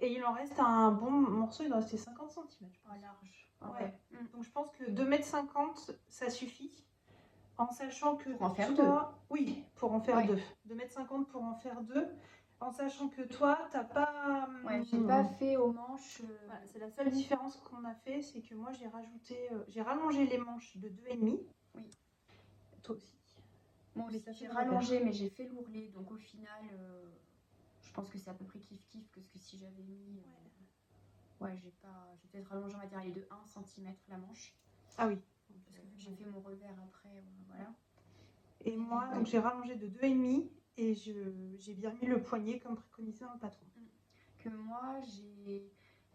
Et il en reste un bon morceau, il en restait 50 cm. Je pense. Large. Ouais. Donc je pense que 2,50 m, ça suffit. En sachant que pour en faire toi, oui, pour en faire Ouais. 2. 2,50 m pour en faire 2. En sachant que toi, t'as pas. Ouais, j'ai pas fait aux manches. Voilà, c'est la seule différence qu'on a fait, c'est que moi j'ai rajouté, j'ai rallongé les manches de 2,5. Oui. Toi aussi. Moi Mais aussi, ça fait j'ai le rallongé, mais j'ai fait l'ourlet. Donc au final, je pense que c'est à peu près kiff-kiff parce que si j'avais mis. Ouais, j'ai peut-être rallongé, on va dire, de 1 cm la manche. Ah oui. Parce que vu que j'ai fait mon revers après, voilà. Et moi, donc j'ai rallongé de 2,5 et j'ai bien mis le poignet comme préconisé dans le patron. Que moi,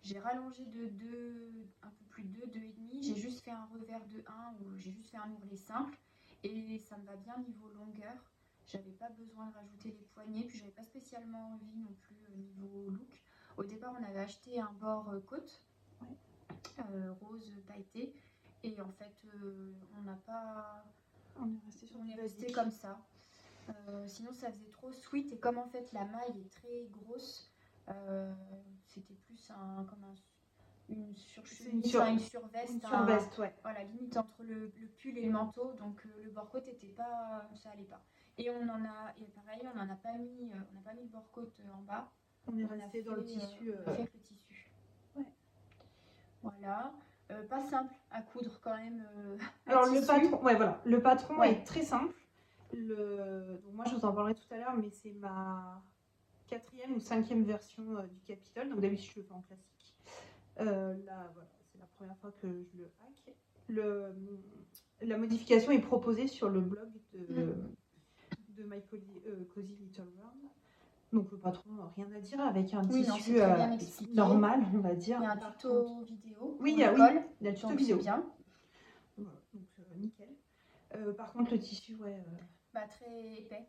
j'ai rallongé de 2, un peu plus de 2,5. J'ai juste fait un revers de 1 ou j'ai juste fait un ourlet simple. Et ça me va bien niveau longueur. J'avais pas besoin de rajouter les poignets. Puis j'avais pas spécialement envie non plus niveau look. Au départ, on avait acheté un bord côte rose pailleté. Et en fait, on n'a pas. On est resté sur On est resté comme ça. Sinon, ça faisait trop sweet. Et comme en fait, la maille est très grosse, c'était plus une surchemise, une surveste. Une surveste, ouais. Voilà, limite entre le pull et le manteau. Donc, le bord côte était pas. Ça allait pas. Et on en a. Et pareil, on n'a pas mis le bord côte en bas. On est resté dans le tissu. On a fait avec le tissu. Ouais. Voilà. Pas simple à coudre quand même. Alors le patron, le patron est très simple. Donc moi je vous en parlerai tout à l'heure, mais c'est ma 4e ou 5e version du Capitol. Donc d'habitude je le fais en classique. Là voilà, c'est la première fois que je le hack. La modification est proposée sur le blog de My Cozy Little World. Donc le patron, rien à dire, avec un tissu normal, on va dire. Il y a un tuto vidéo. Oui, il y a le tuto vidéo. Bien. Voilà, donc nickel. Par contre, le tissu, très épais.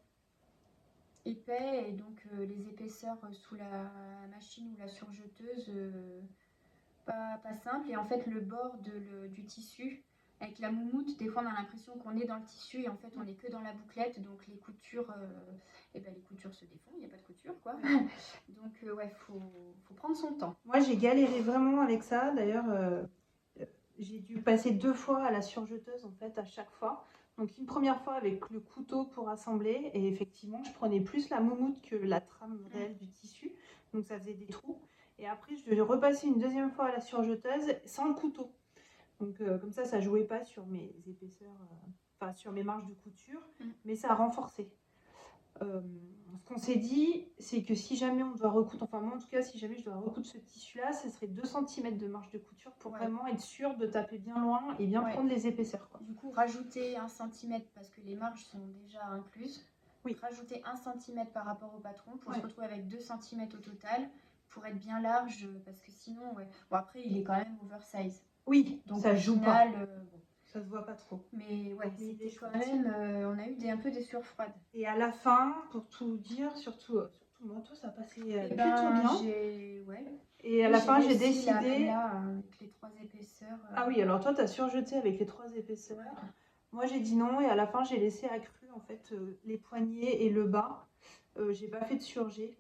Épais, et donc les épaisseurs sous la machine ou la surjeteuse, pas simple. Et en fait, le bord du tissu, avec la moumoute, des fois on a l'impression qu'on est dans le tissu et en fait on n'est que dans la bouclette. Donc les coutures, les coutures se défont, il n'y a pas de couture quoi. Donc faut prendre son temps. Moi j'ai galéré vraiment avec ça. D'ailleurs, j'ai dû passer 2 fois à la surjeteuse en fait à chaque fois. Donc une première fois avec le couteau pour assembler et effectivement je prenais plus la moumoute que la trame réelle du tissu. Donc ça faisait des trous. Et après je devais repasser une 2e fois à la surjeteuse sans le couteau. Donc comme ça jouait pas sur mes épaisseurs, sur mes marges de couture, mais ça a renforcé. Ce qu'on s'est dit, c'est que si jamais on doit recoudre, enfin moi en tout cas, si jamais je dois recoudre ce tissu-là, ça serait 2 cm de marge de couture pour vraiment être sûr de taper bien loin et bien prendre les épaisseurs. Quoi. Du coup, rajouter 1 cm parce que les marges sont déjà incluses. Oui. Rajouter 1 cm par rapport au patron pour se retrouver avec 2 cm au total pour être bien large parce que sinon, bon après il est quand même oversize. Oui, donc ça joue pas. Ça se voit pas trop. Mais c'était quand même, on a eu un peu des sueurs froides. Et à la fin, pour tout dire, surtout moi, toi, ça a passé plutôt bien. Et à la fin, j'ai décidé. Avec les 3 épaisseurs. Ah oui, alors toi, tu as surjeté avec les 3 épaisseurs. Ouais. Moi, j'ai dit non et à la fin, j'ai laissé accru en fait les poignets et le bas. J'ai pas fait de surjet.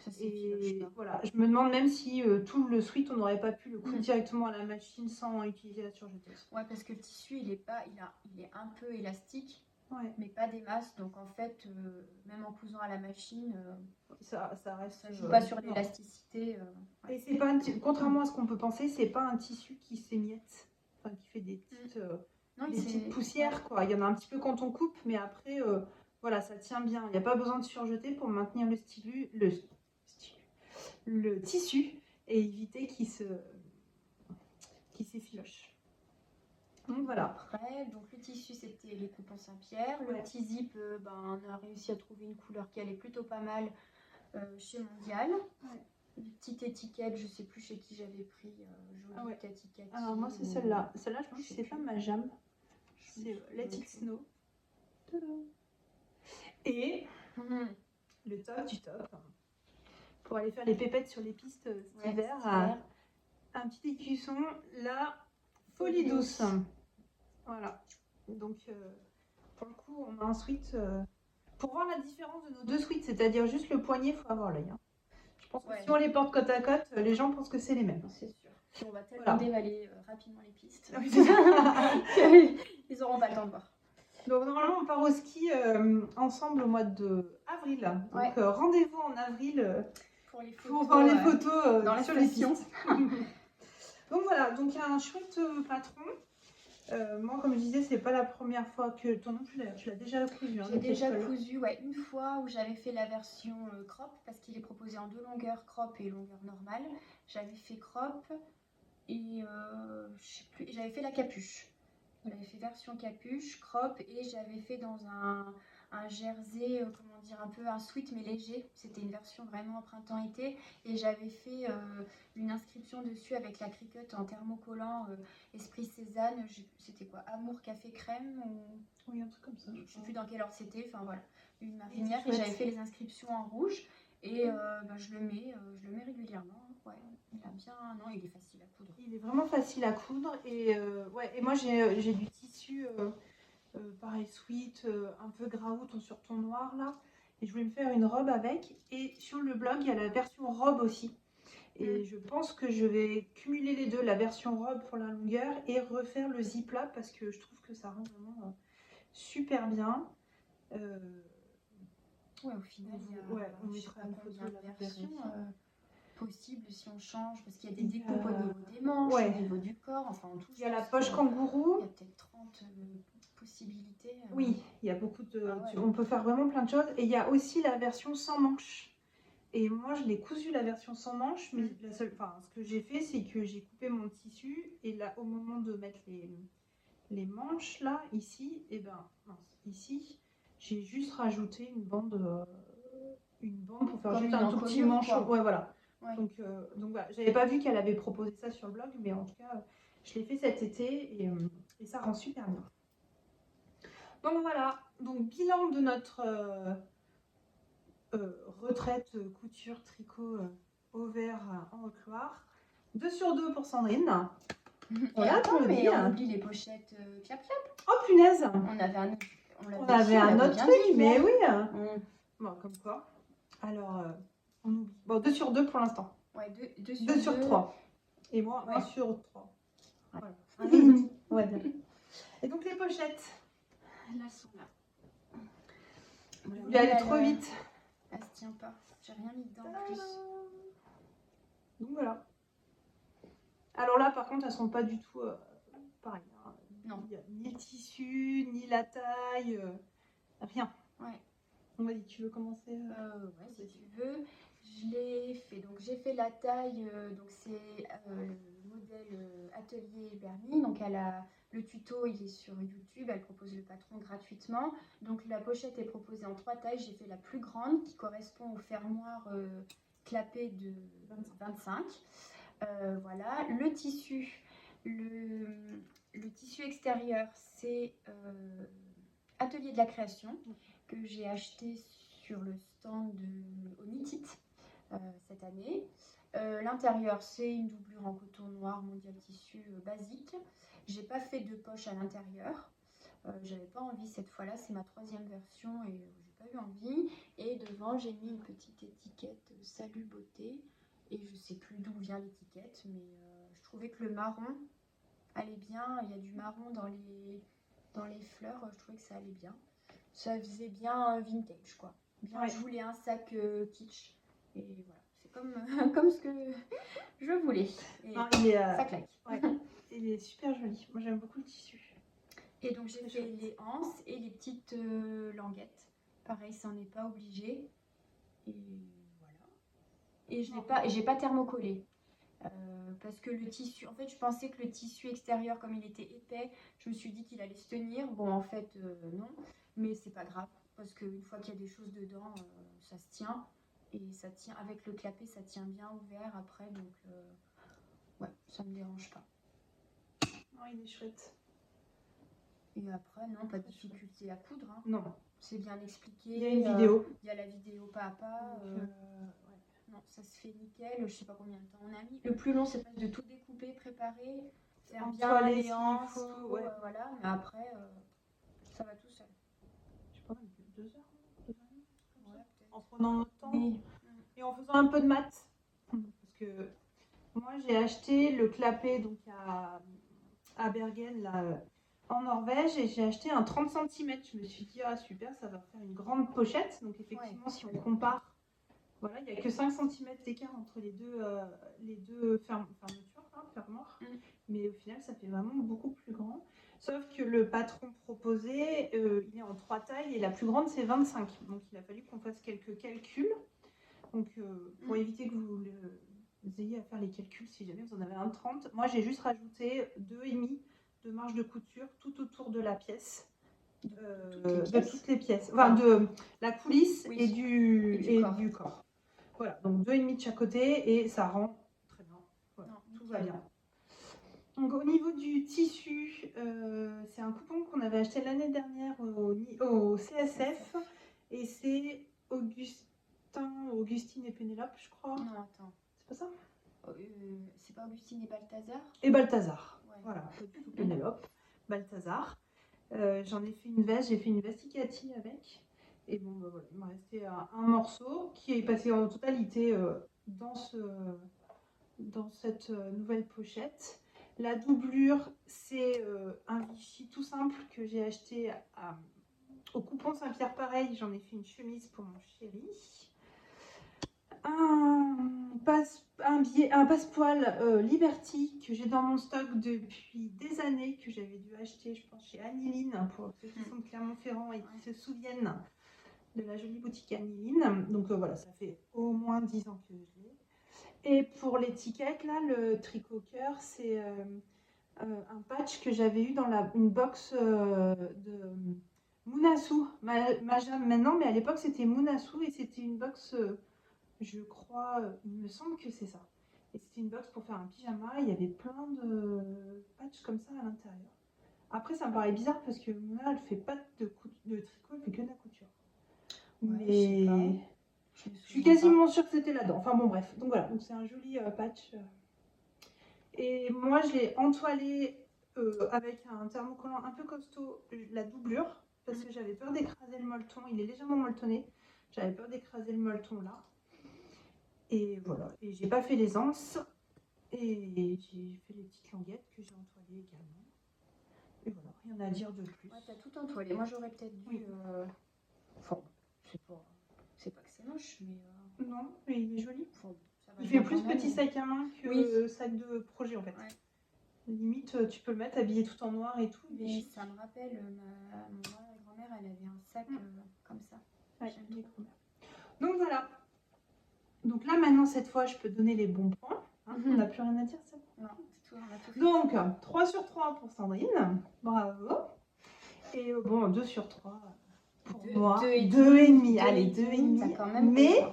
Ça Et s'effiloche pas. voilà, je me demande même si tout le sweat, on n'aurait pas pu le coudre Mm. directement à la machine sans utiliser la surjeteuse. Ouais, parce que le tissu, il est un peu élastique, Ouais, mais pas des masses. Donc en fait, même en cousant à la machine, ça reste. ça joue pas sur non. l'élasticité. Ouais. Et c'est pas contrairement à ce qu'on peut penser, c'est pas un tissu qui s'émiette, enfin qui fait des petites, Non, des petites poussières quoi. Il y en a un petit peu quand on coupe, mais après, voilà, ça tient bien. Il n'y a pas besoin de surjeter pour maintenir le tissu et éviter qu'il s'effiloche. Donc voilà. Après, donc le tissu, c'était les coupons Saint-Pierre. Le Ouais. petit zip, on a réussi à trouver une couleur qui allait plutôt pas mal chez Mondial. Ouais. Une petite étiquette, je sais plus chez qui j'avais pris, jolie Ah ouais. étiquette. Alors moi c'est celle-là. Celle-là je pense que c'est pas ma jam. C'est Let It Snow. Et le top du top. Pour aller faire les pépettes sur les pistes cet hiver. Un petit écusson, la Folie Douce. Voilà. Donc pour le coup on a un sweat. Pour voir la différence de nos deux sweats, c'est-à-dire juste le poignet, il faut avoir l'œil. Hein. Je pense que si on les porte côte à côte, les gens pensent que c'est les mêmes. C'est sûr. Puis on va tellement dévaler rapidement les pistes. Ils n'auront pas le temps de voir. Donc normalement on part au ski ensemble au mois d'avril. Donc rendez-vous en avril pour voir les photos dans la sur station. les pistes. Donc voilà, donc il y a un chouette patron. Moi comme je disais, c'est pas la première fois que... Toi non plus d'ailleurs, tu l'as déjà cousu. J'ai déjà cousu une fois où j'avais fait la version crop parce qu'il est proposé en 2 longueurs, crop et longueur normale. J'avais fait crop et je sais plus, j'avais fait la capuche. J'avais fait version capuche, crop et j'avais fait dans un jersey, comment dire, un peu un sweat mais léger. C'était une version vraiment printemps-été et j'avais fait une inscription dessus avec la cricut en thermocollant Esprit Cézanne. C'était quoi, Amour Café Crème ou... Oui, un truc comme ça. Je sais plus dans quelle ordre c'était, enfin voilà, une marinière et j'avais fait les inscriptions en rouge et je le mets régulièrement. Ouais, il a bien, non, il est facile à coudre. Il est vraiment facile à coudre et ouais, et moi j'ai du tissu pareil sweat, un peu graout sur ton noir là, et je voulais me faire une robe avec. Et sur le blog il y a la version robe aussi. Et je pense que je vais cumuler les deux, la version robe pour la longueur et refaire le zip là parce que je trouve que ça rend vraiment super bien. Ouais, au final, on mettra une photo de la version possible si on change parce qu'il y a des découpes au niveau des manches, au niveau du corps, enfin en tout. Il y a la poche kangourou. Il y a peut-être 30 possibilités. Oui, il y a beaucoup de... On peut faire vraiment plein de choses. Et il y a aussi la version sans manches. Et moi, je l'ai cousu la version sans manches, mais ce que j'ai fait, c'est que j'ai coupé mon tissu et là, au moment de mettre les manches, là, ici, et ici, j'ai juste rajouté une bande pour faire juste un tout petit manchon. Ouais, voilà. Ouais. Donc voilà, j'avais pas vu qu'elle avait proposé ça sur le blog, mais en tout cas, je l'ai fait cet été et ça rend super bien. Donc voilà, donc bilan de notre retraite couture tricot au vert en recloir. 2 sur 2 pour Sandrine. On mais on oublie les pochettes clap clap. Oh punaise. On avait un autre truc, mais oui. Bon, comme quoi. Alors, on oublie. Bon, 2 sur 2 pour l'instant. Ouais, 2 sur 3. Et moi, 1 sur 3. Ouais. Voilà. 1,5. On va dire. Et donc les pochettes. Là, elles sont là. Vous voulez aller trop vite. Elle se tient pas. J'ai rien mis dedans en plus. Donc voilà. Alors là, par contre, elles sont pas du tout pareilles. Hein. Non. Il n'y a ni le tissu, ni la taille, rien. Ouais. On va dire, tu veux commencer ouais, si tu veux. Je l'ai fait. Donc j'ai fait la taille. Donc c'est le modèle Atelier Bernie. Donc le tuto, il est sur YouTube. Elle propose le patron gratuitement. Donc la pochette est proposée en 3 tailles. J'ai fait la plus grande qui correspond au fermoir clapé de 25. Voilà. Le tissu. Le tissu extérieur, c'est Atelier de la création que j'ai acheté sur le stand de Onitit cette année. L'intérieur, c'est une doublure en coton noir mondial tissu basique. J'ai pas fait de poche à l'intérieur. J'avais pas envie cette fois-là, c'est ma 3e version et j'ai pas eu envie. Et devant, j'ai mis une petite étiquette Salut Beauté. Et je sais plus d'où vient l'étiquette, mais je trouvais que le marron allait bien. Il y a du marron dans les fleurs, je trouvais que ça allait bien. Ça faisait bien vintage, quoi. Bien, Ouais. je voulais un sac kitsch. Et voilà, c'est comme, comme ce que je voulais. Et Non, ça claque. ouais, il est super joli. Moi, j'aime beaucoup le tissu. Et donc, j'ai Très fait chouette. les anses et les petites languettes. Pareil, ça n'en est pas obligé. Et voilà. Et j'ai pas thermocollé. Parce que le tissu, en fait, je pensais que le tissu extérieur, comme il était épais, je me suis dit qu'il allait se tenir. Bon, en fait, non, mais c'est pas grave, parce qu'une fois qu'il y a des choses dedans, ça se tient. Et ça tient, avec le clapet, ça tient bien ouvert après, donc ouais, ça me dérange pas. Non, il est chouette. Et après, non, pas de difficulté à coudre. Hein. Non. C'est bien expliqué. Il y a une vidéo. Il y a la vidéo pas à pas. Ouais. Non, ça se fait nickel. Je sais pas combien de temps on a mis. Le plus long, c'est de tout découper, préparer, faire bien les anses, tout, ouais. voilà. Mais après, ça va tout seul. Je sais pas, 2 heures, 2 heures et demie, Ouais, en prenant notre temps oui. et en faisant un peu de maths. Parce que moi, j'ai acheté le clapet donc à Bergen, là, en Norvège, et j'ai acheté un 30 cm. Je me suis dit, ah super, ça va faire une grande pochette. Donc effectivement, si on compare, voilà, il n'y a que 5 cm d'écart entre les deux fermetures, hein, fermoirs. Mais au final, ça fait vraiment beaucoup plus grand. Sauf que le patron proposé, il est en 3 tailles et la plus grande, c'est 25. Donc il a fallu qu'on fasse quelques calculs. Donc pour éviter que vous ayez à faire les calculs si jamais vous en avez un de 30, moi j'ai juste rajouté 2,5 de marge de couture tout autour de la pièce. De toutes les pièces. Enfin, de la coulisse et du corps. Voilà, donc 2,5 de chaque côté et ça rend très bien. Voilà, non, tout va bien. Donc au niveau du tissu, c'est un coupon qu'on avait acheté l'année dernière au CSF et c'est Augustine et Pénélope, je crois. Non, attends. C'est pas ça c'est pas Augustine et Balthazar Et Balthazar. Ouais. Voilà, pas du tout Pénélope. Balthazar. J'en ai fait une veste, j'ai fait une vesticati avec. Et bon, bah, voilà, il m'a resté un morceau qui est passé en totalité dans cette nouvelle pochette. La doublure, c'est un Vichy tout simple que j'ai acheté au coupon Saint-Pierre pareil. J'en ai fait une chemise pour mon chéri. Un passepoil Liberty que j'ai dans mon stock depuis des années, que j'avais dû acheter, je pense, chez Aniline, pour ceux qui sont de Clermont-Ferrand et qui se souviennent de la jolie boutique Aniline. Donc voilà, ça fait au moins 10 ans que je l'ai. Et pour l'étiquette, là, le tricot cœur, c'est un patch que j'avais eu dans une box de Mounassou, Majam maintenant, mais à l'époque c'était Mounassou et c'était une box, je crois, il me semble que c'est ça. Et c'était une box pour faire un pyjama, il y avait plein de patchs comme ça à l'intérieur. Après, ça me paraît bizarre parce que Mouna, elle fait pas de tricot, elle fait que de la couture. Ouais, mais je suis quasiment sûre que c'était là-dedans. Enfin bon, bref. Donc voilà, donc c'est un joli patch. Et moi, je l'ai entoilé avec un thermocollant un peu costaud, la doublure, parce que j'avais peur d'écraser le molleton. Il est légèrement molletonné. J'avais peur d'écraser le molleton là. Et voilà. Et j'ai pas fait les anses. Et j'ai fait les petites languettes que j'ai entoilées également. Et voilà, rien à dire de plus. Ouais, t'as tout entoilé. Moi, j'aurais peut-être dû... Oui. Enfin, c'est pas que c'est moche, mais... Non, mais il est joli. Enfin, il fait plus petit sac à main que sac de projet en fait. Ouais. Limite, tu peux le mettre habillé tout en noir et tout. Mais ça me rappelle, ma grand-mère, elle avait un sac comme ça. Ouais, donc voilà. Donc là maintenant, cette fois, je peux donner les bons points. Hein, on n'a plus rien à dire, ça. Non, c'est tout, on a tout fait. Donc, 3 sur 3 pour Sandrine. Bravo. Et bon, 2 sur 3 pour moi. 2,5. Allez, 2,5. Quand même mais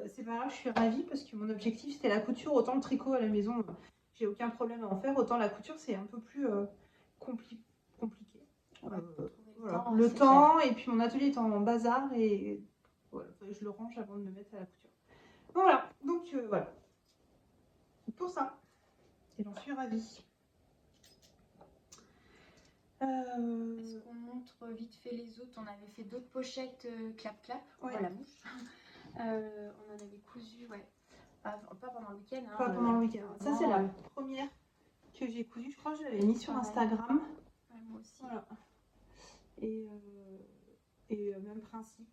c'est pas grave, je suis ravie parce que mon objectif c'était la couture. Autant le tricot à la maison, j'ai aucun problème à en faire. Autant la couture, c'est un peu plus compliqué. Ouais, voilà. Le temps, et puis mon atelier est en bazar et voilà, je le range avant de me mettre à la couture. Voilà, donc voilà. suis ravie. Est-ce qu'on montre vite fait les autres? On avait fait d'autres pochettes clap-clap, Ouais. voilà, mouche. On en avait cousu, ouais. Pas pendant le week-end. Pas pendant le week-end. Ça, c'est la première que j'ai cousue. Je crois que je l'avais mis sur Instagram. Ouais, moi aussi. Voilà. Et même principe.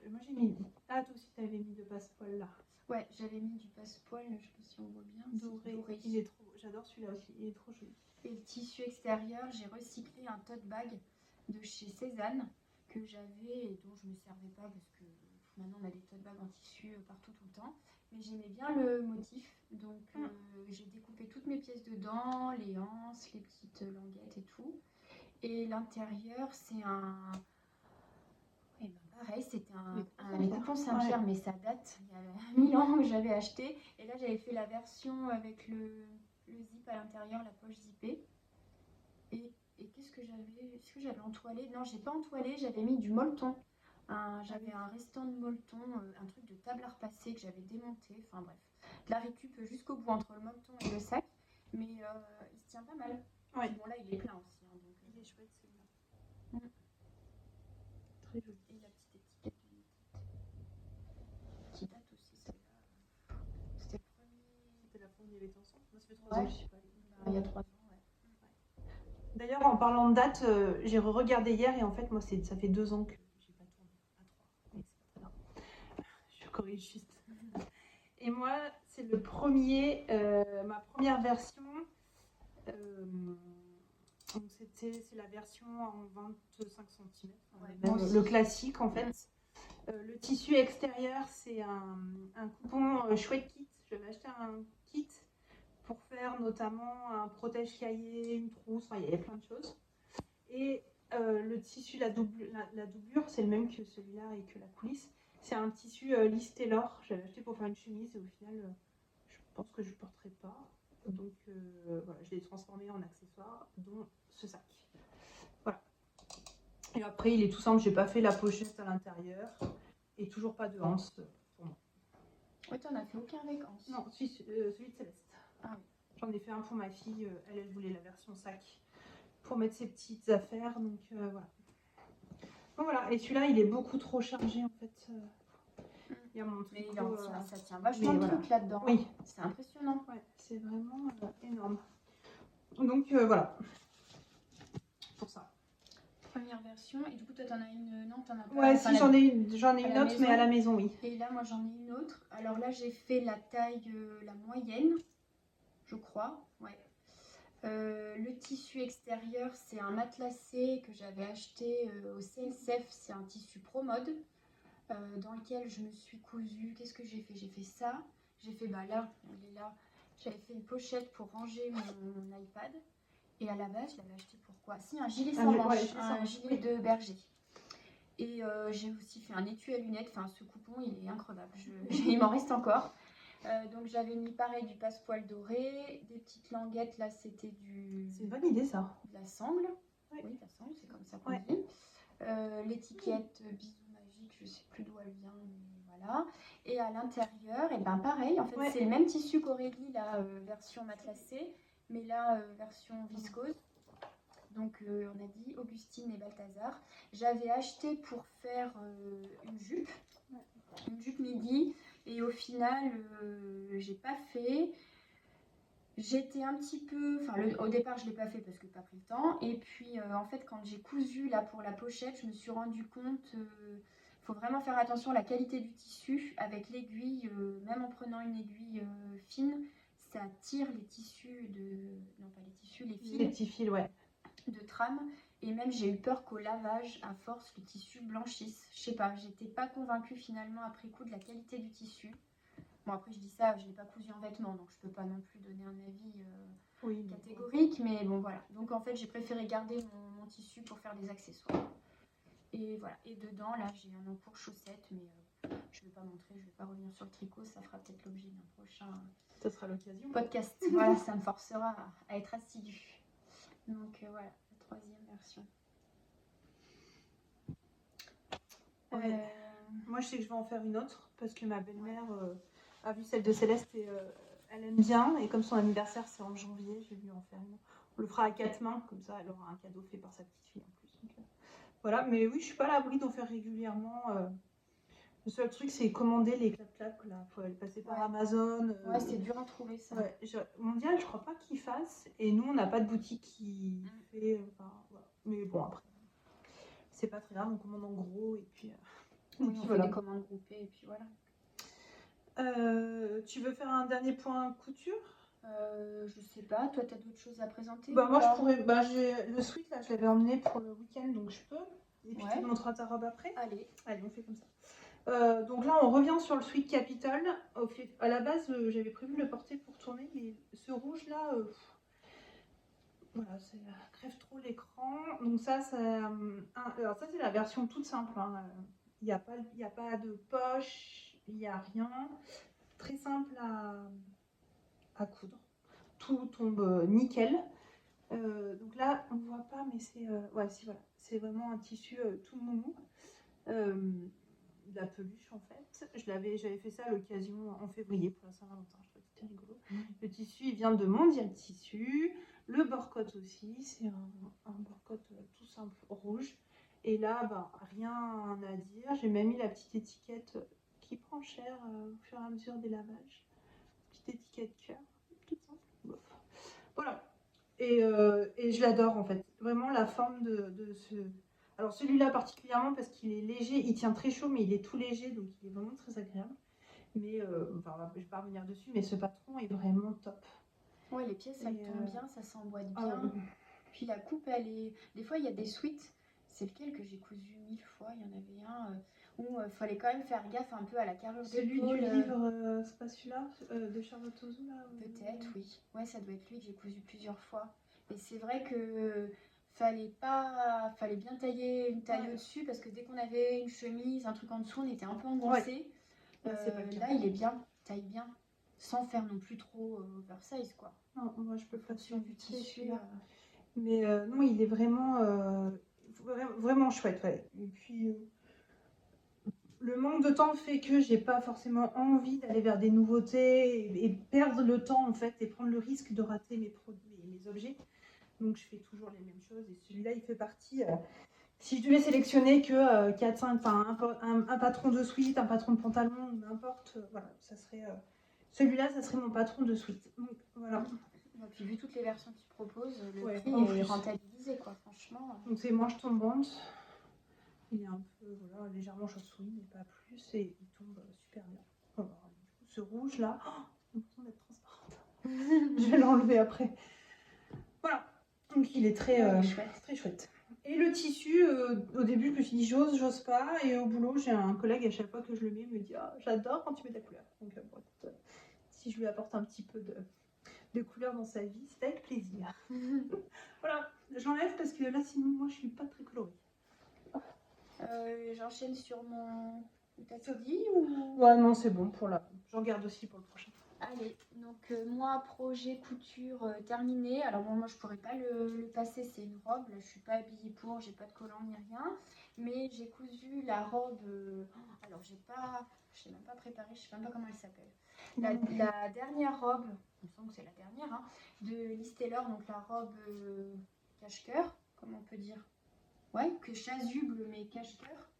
Moi, j'ai mis. Ah, toi aussi, tu avais mis de passe-poil là. Ouais, j'avais mis du passe-poil, je sais pas si on voit bien. Doré. Il est trop. J'adore celui-là aussi. Il est trop joli. Et le tissu extérieur, j'ai recyclé un tote bag de chez Cézanne que j'avais et dont je ne me servais pas parce que maintenant on a des tote bags en tissu partout tout le temps. Mais j'aimais bien le motif, donc j'ai découpé toutes mes pièces dedans, les anses, les petites languettes et tout. Et l'intérieur, c'est un... Oui, ben pareil, c'était un coupon Saint-Pierre, mais ça date, il y a 1000 ans que j'avais acheté. Et là, j'avais fait la version avec le zip à l'intérieur, la poche zippée. Et qu'est-ce que j'avais? Est-ce que j'avais entoilé? Non, j'ai pas entoilé, j'avais mis du molleton. J'avais un restant de molleton, un truc de table à repasser que j'avais démonté. Enfin bref, de la récup jusqu'au bout entre le molleton et le sac. Mais il se tient pas mal. Ouais. Bon, là, il est plein aussi. Hein, donc, il est chouette celui-là. Très joli. Et la petite étiquette qui date aussi, celle-là. C'était le premier. C'était la première, il était ensemble. Moi, ça fait 3 ans que je suis pas allée. Il y a 3 ans, ouais. D'ailleurs, en parlant de date, j'ai regardé hier et en fait, moi, ça fait 2 ans que j'ai pas tourné à 3. Mais c'est pas très grave. Je corrige juste. Et moi, c'est le premier, ma première version. Donc c'est la version en 25 cm. Le classique en fait. Le tissu extérieur, c'est un coupon chouette kit. J'avais acheté un kit pour faire notamment un protège-cahier, une trousse, enfin il y avait plein de choses. Et le tissu, la doublure, c'est le même que celui-là et que la coulisse. C'est un tissu Liz Taylor. J'avais acheté pour faire une chemise et au final, je pense que je ne porterai pas. Donc voilà, je l'ai transformé en accessoire, dont ce sac. Voilà. Et après, il est tout simple, j'ai pas fait la pochette à l'intérieur et toujours pas de anse pour moi. Oui, tu n'en as fait aucun avec anse. Non, celui de Céleste. Ah oui. J'en ai fait un pour ma fille, elle voulait la version sac pour mettre ses petites affaires, donc voilà. Donc voilà, et celui-là, il est beaucoup trop chargé en fait. Il y a mon mais tricot, ça tient vachement de trucs là-dedans. Oui. C'est impressionnant. Ouais, c'est vraiment énorme. Donc voilà, pour ça. Première version, et du coup toi t'en as une, non t'en as pas? Ouais, si j'en ai une autre, mais à la maison, oui. Et là moi j'en ai une autre, alors là j'ai fait la taille, la moyenne, je crois, ouais. Le tissu extérieur c'est un matelassé que j'avais acheté au CSF, c'est un tissu Pro Mode, dans lequel je me suis cousue, qu'est-ce que j'ai fait? J'ai fait ça, j'ai fait, bah là, elle est là, j'avais fait une pochette pour ranger mon iPad. Et à la base, je l'avais acheté pour quoi? Si, un gilet sans manches, un gilet de berger. Et j'ai aussi fait un étui à lunettes. Enfin, ce coupon, il est incroyable. Il m'en reste encore. Donc, j'avais mis pareil du passepoil doré, des petites languettes. Là, c'était du... C'est une bonne idée, ça. De la sangle. Oui, la sangle, c'est comme ça qu'on dit. L'étiquette bisous magique, je sais plus d'où elle vient, mais voilà. Et à l'intérieur, et ben pareil, en fait, c'est le même tissu qu'Aurélie, la version matelassée. Mais là, version viscose. Donc, on a dit Augustine et Balthazar. J'avais acheté pour faire une jupe midi. Et au final, j'ai pas fait. J'étais un petit peu... Enfin, au départ, je l'ai pas fait parce que pas pris le temps. Et puis, en fait, quand j'ai cousu là pour la pochette, je me suis rendu compte... faut vraiment faire attention à la qualité du tissu. Avec l'aiguille, même en prenant une aiguille fine... ça tire les tissus non pas les tissus, les fils. Les petits fils, ouais. De trame. Et même j'ai eu peur qu'au lavage, à force, le tissu blanchisse. Je sais pas, j'étais pas convaincue finalement après coup de la qualité du tissu. Bon après je dis ça, je l'ai pas cousu en vêtements, donc je peux pas non plus donner un avis catégorique. Mais bon voilà. Donc en fait j'ai préféré garder mon tissu pour faire des accessoires. Et voilà. Et dedans là j'ai un encours chaussette, mais je vais pas montrer, je vais pas revenir sur le tricot, ça fera peut-être l'objet d'un prochain... Ça sera l'occasion. Podcast. Voilà, ça me forcera à être assidue. Donc voilà, la troisième version. Moi, je sais que je vais en faire une autre parce que ma belle-mère a vu celle de Céleste et elle aime bien. Et comme son anniversaire, c'est en janvier, je vais lui en faire une. On le fera à 4 mains, comme ça, elle aura un cadeau fait par sa petite fille en plus. Donc, voilà, mais oui, je suis pas à l'abri d'en faire régulièrement. Le seul truc, c'est commander les clap-clap, là. Faut aller passer par Ouais. Amazon. Ouais, c'est dur à trouver ça. Ouais, Mondial, je crois pas qu'ils fassent. Et nous, on n'a pas de boutique qui fait. Enfin, voilà. Mais bon, après, c'est pas très grave, on commande en gros. Et puis, oui, on fait des commandes groupées et puis voilà. Tu veux faire un dernier point couture? Je sais pas, toi, tu as d'autres choses à présenter? Bah, moi, je pourrais. Bah, j'ai le sweat, là, je l'avais emmené pour le week-end, donc je peux. Et puis, tu me montreras ta robe après. Allez, on fait comme ça. Donc là, on revient sur le sweat Capitol. À la base, j'avais prévu de le porter pour tourner, mais ce rouge-là, voilà, ça crève trop l'écran. Donc ça alors ça, c'est la version toute simple. Hein. Il n'y a pas de poche, il n'y a rien. Très simple à coudre. Tout tombe nickel. Donc là, on ne voit pas, mais c'est voilà. C'est vraiment un tissu tout mou. De la peluche en fait. J'avais fait ça à l'occasion en février pour la Saint-Valentin, je trouvais que c'était rigolo. Le tissu il vient de Mondial Tissu, le bord-cote aussi, c'est un bord-cote tout simple rouge. Et là, bah, rien à dire, j'ai même mis la petite étiquette qui prend cher au fur et à mesure des lavages. Petite étiquette cœur, toute simple. Bof. Voilà. Et je l'adore en fait. Vraiment la forme de ce. Alors celui-là particulièrement parce qu'il est léger, il tient très chaud mais il est tout léger donc il est vraiment très agréable. Mais enfin, je vais pas revenir dessus, mais ce patron est vraiment top. Ouais, les pièces elles tombent bien, ça s'emboîte bien. Oui. Puis la coupe elle est. Des fois il y a des suites, c'est lequel que j'ai cousu 1000 fois, il y en avait un où il fallait quand même faire gaffe un peu à la carrure Celui d'épaule. du livre, c'est pas celui-là de Charlotte Ozou là Peut-être, oui. Ouais, ça doit être lui que j'ai cousu plusieurs fois. Et c'est vrai que fallait bien tailler une taille au-dessus parce que dès qu'on avait une chemise, un truc en dessous, on était un peu engoncé. Là, il est bien, taille bien, sans faire non plus trop oversize quoi. Non, moi je peux pas Fonction du tissu. Mais non, il est vraiment, vraiment chouette. Ouais. Et puis, le manque de temps fait que j'ai pas forcément envie d'aller vers des nouveautés et perdre le temps en fait et prendre le risque de rater mes produits et mes objets. Donc je fais toujours les mêmes choses et celui-là il fait partie. Si je devais sélectionner que 4-5, enfin un patron de suite, un patron de pantalon, n'importe, voilà, ça serait celui-là, ça serait mon patron de suite. Donc voilà. Et puis vu toutes les versions qu'ils proposent, le prix est rentabilisé quoi, franchement. Donc c'est manche tombante. Il est un peu voilà, légèrement chauve-souris, mais pas plus, et il tombe super bien. Alors, du coup, ce rouge là, j'ai l'impression d'être transparente. Je vais l'enlever après. Voilà. Donc il est très, très chouette. Et le tissu, au début, je me suis dit j'ose pas. Et au boulot, j'ai un collègue, à chaque fois que je le mets, il me dit j'adore quand tu mets de la couleur. Donc bon, écoute, si je lui apporte un petit peu de couleur dans sa vie, c'est avec plaisir. Voilà, j'enlève parce que là, sinon, moi, je suis pas très colorée. J'enchaîne sur mon. T'as tout dit ou. Ouais, non, c'est bon pour là. J'en garde aussi pour le prochain. Allez, donc moi, projet couture terminé. Alors bon, moi je pourrais pas le passer, c'est une robe. Là, je suis pas habillée pour, j'ai pas de collant ni rien. Mais j'ai cousu la robe. Alors je sais même pas préparée, je sais même pas comment elle s'appelle. La dernière robe, il me semble que c'est la dernière, hein, de Liz Taylor, donc la robe cache-cœur, comment on peut dire. Ouais, que chasuble mais cache-cœur.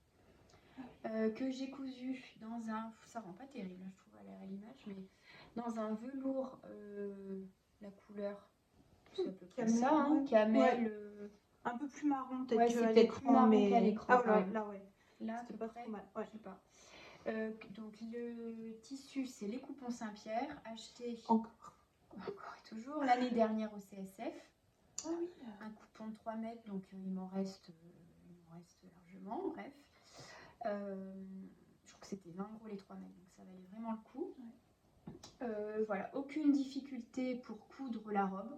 Que j'ai cousu dans un. Ça rend pas terrible, je trouve à l'image, mais dans un velours, la couleur, c'est à peu près ça, hein, camel. Ouais. Un peu plus marron, peut-être ouais, qu'à l'écran. Plus marron mais... qu'à l'écran. Ah voilà, là, ouais. Là, c'est pas trop mal. Ouais. Je sais pas. Donc, le tissu, c'est les coupons Saint-Pierre, acheté encore et toujours l'année dernière au CSF. Ah oui. Un coupon de 3 mètres, donc il m'en reste largement, bref. Je crois que c'était 20 € les 3 mètres, donc ça valait vraiment le coup. Voilà, aucune difficulté pour coudre la robe.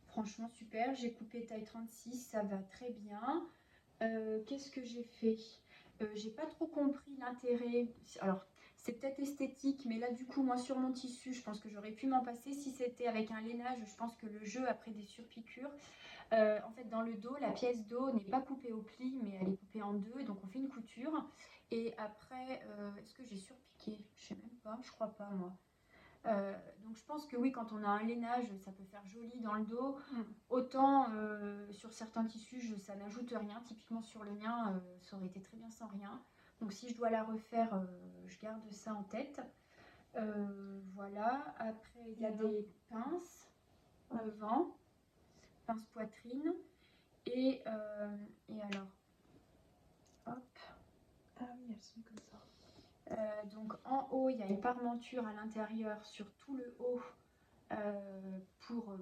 Franchement super, j'ai coupé taille 36, ça va très bien. Qu'est-ce que j'ai fait? J'ai pas trop compris l'intérêt. Alors, c'est peut-être esthétique, mais là du coup, moi sur mon tissu, je pense que j'aurais pu m'en passer. Si c'était avec un lainage, je pense que le jeu après des surpiqûres. En fait, dans le dos, la pièce dos n'est pas coupée au pli, mais elle est coupée en deux, donc on fait une couture. Et après, est-ce que j'ai surpiqué? Je sais même pas, je crois pas moi. Donc je pense que oui, quand on a un lainage, ça peut faire joli dans le dos. Mm. Autant sur certains tissus, ça n'ajoute rien. Typiquement sur le mien, ça aurait été très bien sans rien. Donc si je dois la refaire, je garde ça en tête. Voilà. Après, il y a des pinces devant, pince poitrine. Et alors, hop. Ah oui, elles sont comme ça. Donc en haut, il y a une parmenture à l'intérieur sur tout le haut pour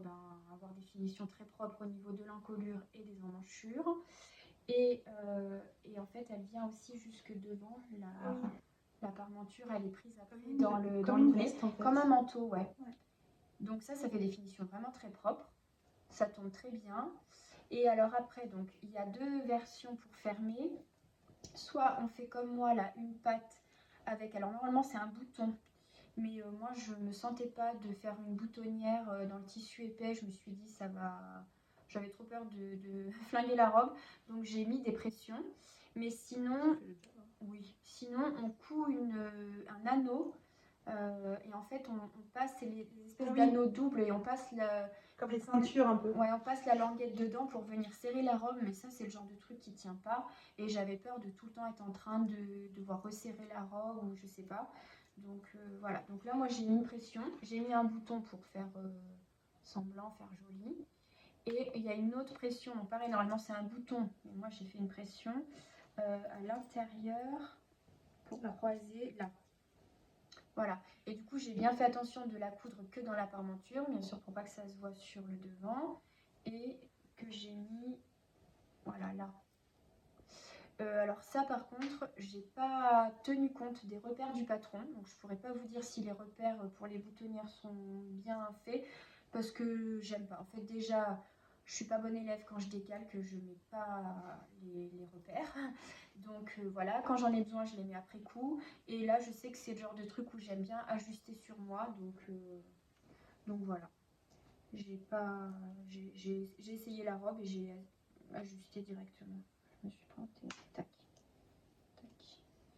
avoir des finitions très propres au niveau de l'encolure et des emmanchures. Et en fait, elle vient aussi jusque devant. La parmenture, elle est prise après dans le nez, veste, en fait. comme un manteau, ouais. Donc ça fait des finitions vraiment très propres. Ça tombe très bien. Et alors après, donc il y a deux versions pour fermer. Soit on fait comme moi là, une patte avec, alors normalement c'est un bouton, mais moi je me sentais pas de faire une boutonnière dans le tissu épais. Je me suis dit ça va, j'avais trop peur de flinguer la robe, donc j'ai mis des pressions. Mais sinon, oui, sinon on coud un anneau et en fait on passe les espèces d'anneaux doubles et on passe comme les ceintures un peu. Ouais, on passe la languette dedans pour venir serrer la robe, mais ça c'est le genre de truc qui tient pas. Et j'avais peur de tout le temps être en train de devoir resserrer la robe ou je sais pas. Donc voilà, donc là moi j'ai mis une pression, j'ai mis un bouton pour faire semblant, faire joli. Et il y a une autre pression, donc pareil, normalement c'est un bouton, mais moi j'ai fait une pression à l'intérieur pour croiser là. Voilà, et du coup j'ai bien fait attention de la coudre que dans la parmenture, bien sûr pour pas que ça se voit sur le devant, et que j'ai mis, voilà, là. Alors ça par contre, j'ai pas tenu compte des repères du patron, donc je pourrais pas vous dire si les repères pour les boutonnières sont bien faits, parce que j'aime pas. En fait déjà, je suis pas bonne élève quand je décalque, je mets pas les repères. Donc voilà, quand j'en ai besoin, je les mets après coup. Et là, je sais que c'est le genre de truc où j'aime bien ajuster sur moi, donc voilà. J'ai essayé la robe et j'ai ajusté directement. Je me suis plantée. Tac.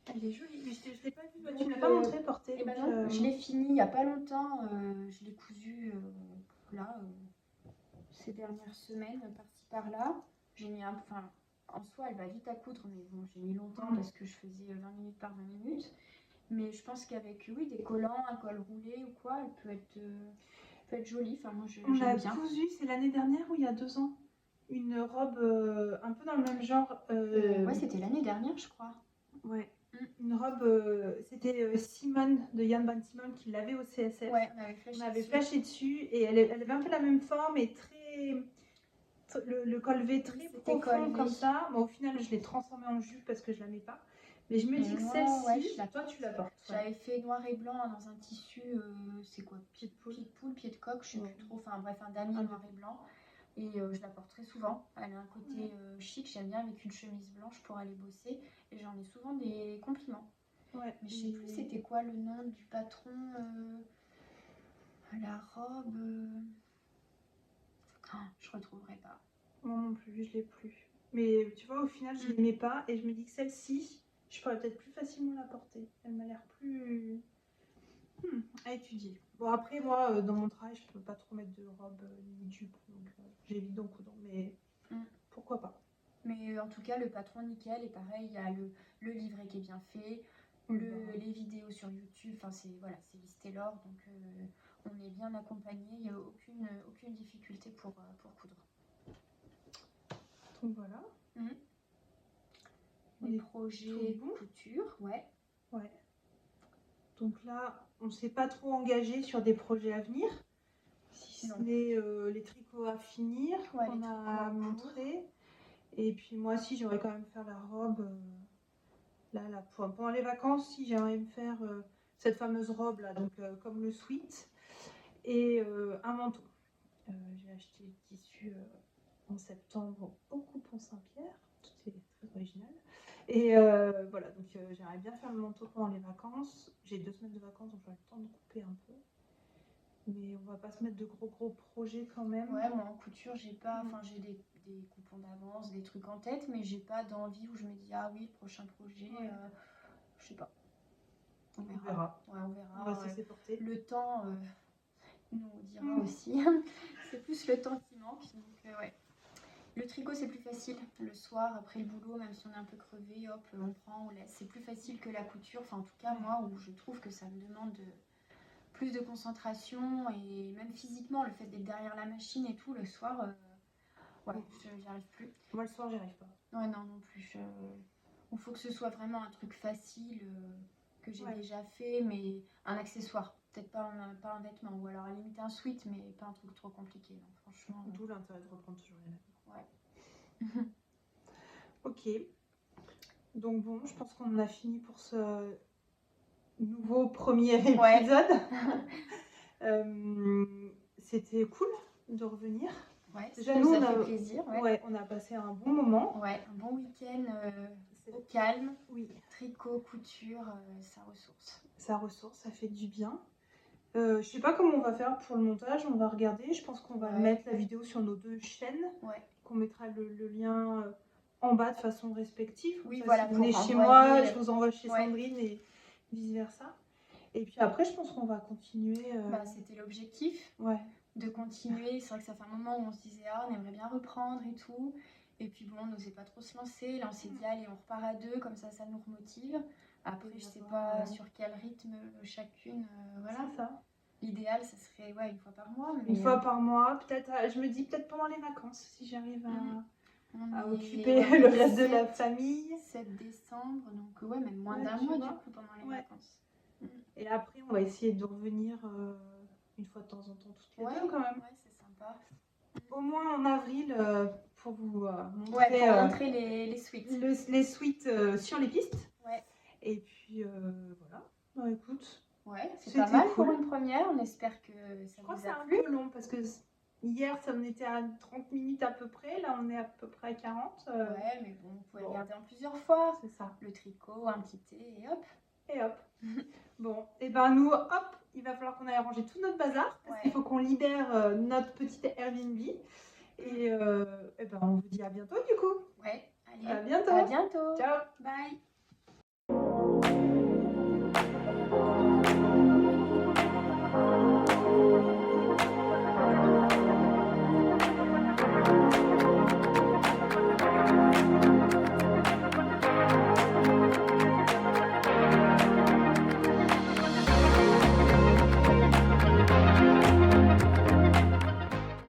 Elle est jolie, mais je t'ai pas vu, tu ne l'as pas montré porter. Eh ben non, je l'ai fini il n'y a pas longtemps. Je l'ai cousu là, ces dernières semaines, par-ci par-là. J'ai mis enfin, en soi, elle va vite à coudre, mais bon, j'ai mis longtemps parce que je faisais 20 minutes par 20 minutes. Mais je pense qu'avec, oui, des collants, un col roulé ou quoi, elle peut être jolie. Enfin, moi, j'aime bien. On a cousu, c'est l'année dernière ou il y a 2 ans, une robe un peu dans le même genre. Ouais, c'était l'année dernière, je crois. Ouais. Une robe, c'était Simone de Jan van Simone qui l'avait au CSF. Ouais, on avait flashé dessus et elle avait un peu la même forme et le col V très profond comme ça. Bon, au final, je l'ai transformée en jupe parce que je la mets pas. Mais je me dis que celle-ci, toi tu la portes. J'avais fait noir et blanc dans un tissu, c'est quoi, pied de poule, pied de coq, je sais plus trop, enfin bref, un damier noir et blanc. Et je la porte très souvent. Elle a un côté chic, j'aime bien avec une chemise blanche pour aller bosser. Et j'en ai souvent des compliments. Ouais. Mais je sais plus c'était quoi le nom du patron. La robe. Je retrouverai pas. Moi non plus, je l'ai plus. Mais tu vois, au final, je l'aimais pas et je me dis que celle-ci, je pourrais peut-être plus facilement la porter. Elle m'a l'air plus à étudier. Bon, après, moi, dans mon travail, je peux pas trop mettre de robe ni de jupe, donc j'évite d'en coudre, mais pourquoi pas. Mais en tout cas, le patron nickel, et pareil, il y a le livret qui est bien fait, les vidéos sur YouTube, enfin c'est Liz Taylor, donc on est bien accompagné, il n'y a aucune difficulté pour coudre. Donc voilà. Les projets couture, ouais. Donc là, on ne s'est pas trop engagé sur des projets à venir, si ce n'est les tricots à finir qu'on a montré. Et puis moi aussi, j'aimerais quand même faire la robe. Là, pendant les vacances, si j'aimerais me faire cette fameuse robe là, donc comme le sweat, et un manteau. J'ai acheté le tissu en septembre au Coupon Saint-Pierre, c'est très original. Et voilà, donc j'aimerais bien faire le manteau pendant les vacances. J'ai 2 semaines de vacances, donc j'aurai le temps de couper un peu. Mais on va pas se mettre de gros projets quand même. Ouais, moi en couture, j'ai pas, enfin j'ai des coupons d'avance, des trucs en tête, mais j'ai pas d'envie où je me dis ah oui, le prochain projet, je sais pas. On verra. Ouais, on verra. On va se laisser porter. Le temps nous dira aussi. C'est plus le temps qui manque. Donc, ouais. Le tricot, c'est plus facile le soir après le boulot, même si on est un peu crevé, hop, on prend, on laisse. C'est plus facile que la couture. Enfin, en tout cas, moi, où je trouve que ça me demande plus de concentration et même physiquement, le fait d'être derrière la machine et tout, le soir, ouais, j'y arrive plus. Moi, le soir, j'y arrive pas. Ouais, non, non plus. Il faut que ce soit vraiment un truc facile que j'ai déjà fait, mais un accessoire. Peut-être pas un vêtement, ou alors à la limite un sweat, mais pas un truc trop compliqué. Donc, franchement. D'où l'intérêt de reprendre toujours les mêmes. Ouais. Ok. Donc bon, je pense qu'on a fini pour ce nouveau premier épisode. C'était cool de revenir. Ouais, déjà, ça nous, nous a fait plaisir. Ouais, on a passé un bon moment. Ouais, un bon week-end au calme. Oui. Tricot, couture, ça ressource. Ça ressource, ça fait du bien. Je sais pas comment on va faire pour le montage, on va regarder. Je pense qu'on va mettre la vidéo sur nos 2 chaînes. Ouais. Qu'on mettra le lien en bas de façon respective. Oui, ça, voilà. Si vous venez chez moi, je vous envoie chez Sandrine et vice versa. Et puis après, je pense qu'on va continuer. C'était l'objectif. Ouais. De continuer. C'est vrai que ça fait un moment où on se disait on aimerait bien reprendre et tout. Et puis bon, on n'osait pas trop se lancer. Là, on s'est dit allez, on repart à 2, comme ça nous remotive. Après, je sais pas sur quel rythme chacune. Voilà. C'est ça. L'idéal, ça serait une fois par mois. Mais... Une fois par mois, peut-être. Je me dis peut-être pendant les vacances, si j'arrive à occuper le reste de la famille. 7 décembre, donc même moins d'un mois du coup pendant les vacances. Et après, on va essayer de revenir une fois de temps en temps toutes les deux quand même. Ouais, c'est sympa. Au moins en avril pour vous montrer, pour montrer les suites. Les suites sur les pistes. Ouais. Et puis voilà. Bon, écoute. Ouais, c'est pas mal cool. pour une première. On espère que ça vous a plu. C'est un peu long parce que hier, ça en était à 30 minutes à peu près. Là, on est à peu près à 40. Ouais, mais bon, vous pouvez regarder en plusieurs fois. C'est ça. Le tricot, un petit thé et hop. Et hop. Bon, et ben nous, hop, il va falloir qu'on aille ranger tout notre bazar. Parce qu'il faut qu'on libère notre petite Airbnb. Et ben on vous dit à bientôt du coup. Ouais, allez. À bientôt. À bientôt. Ciao. Bye.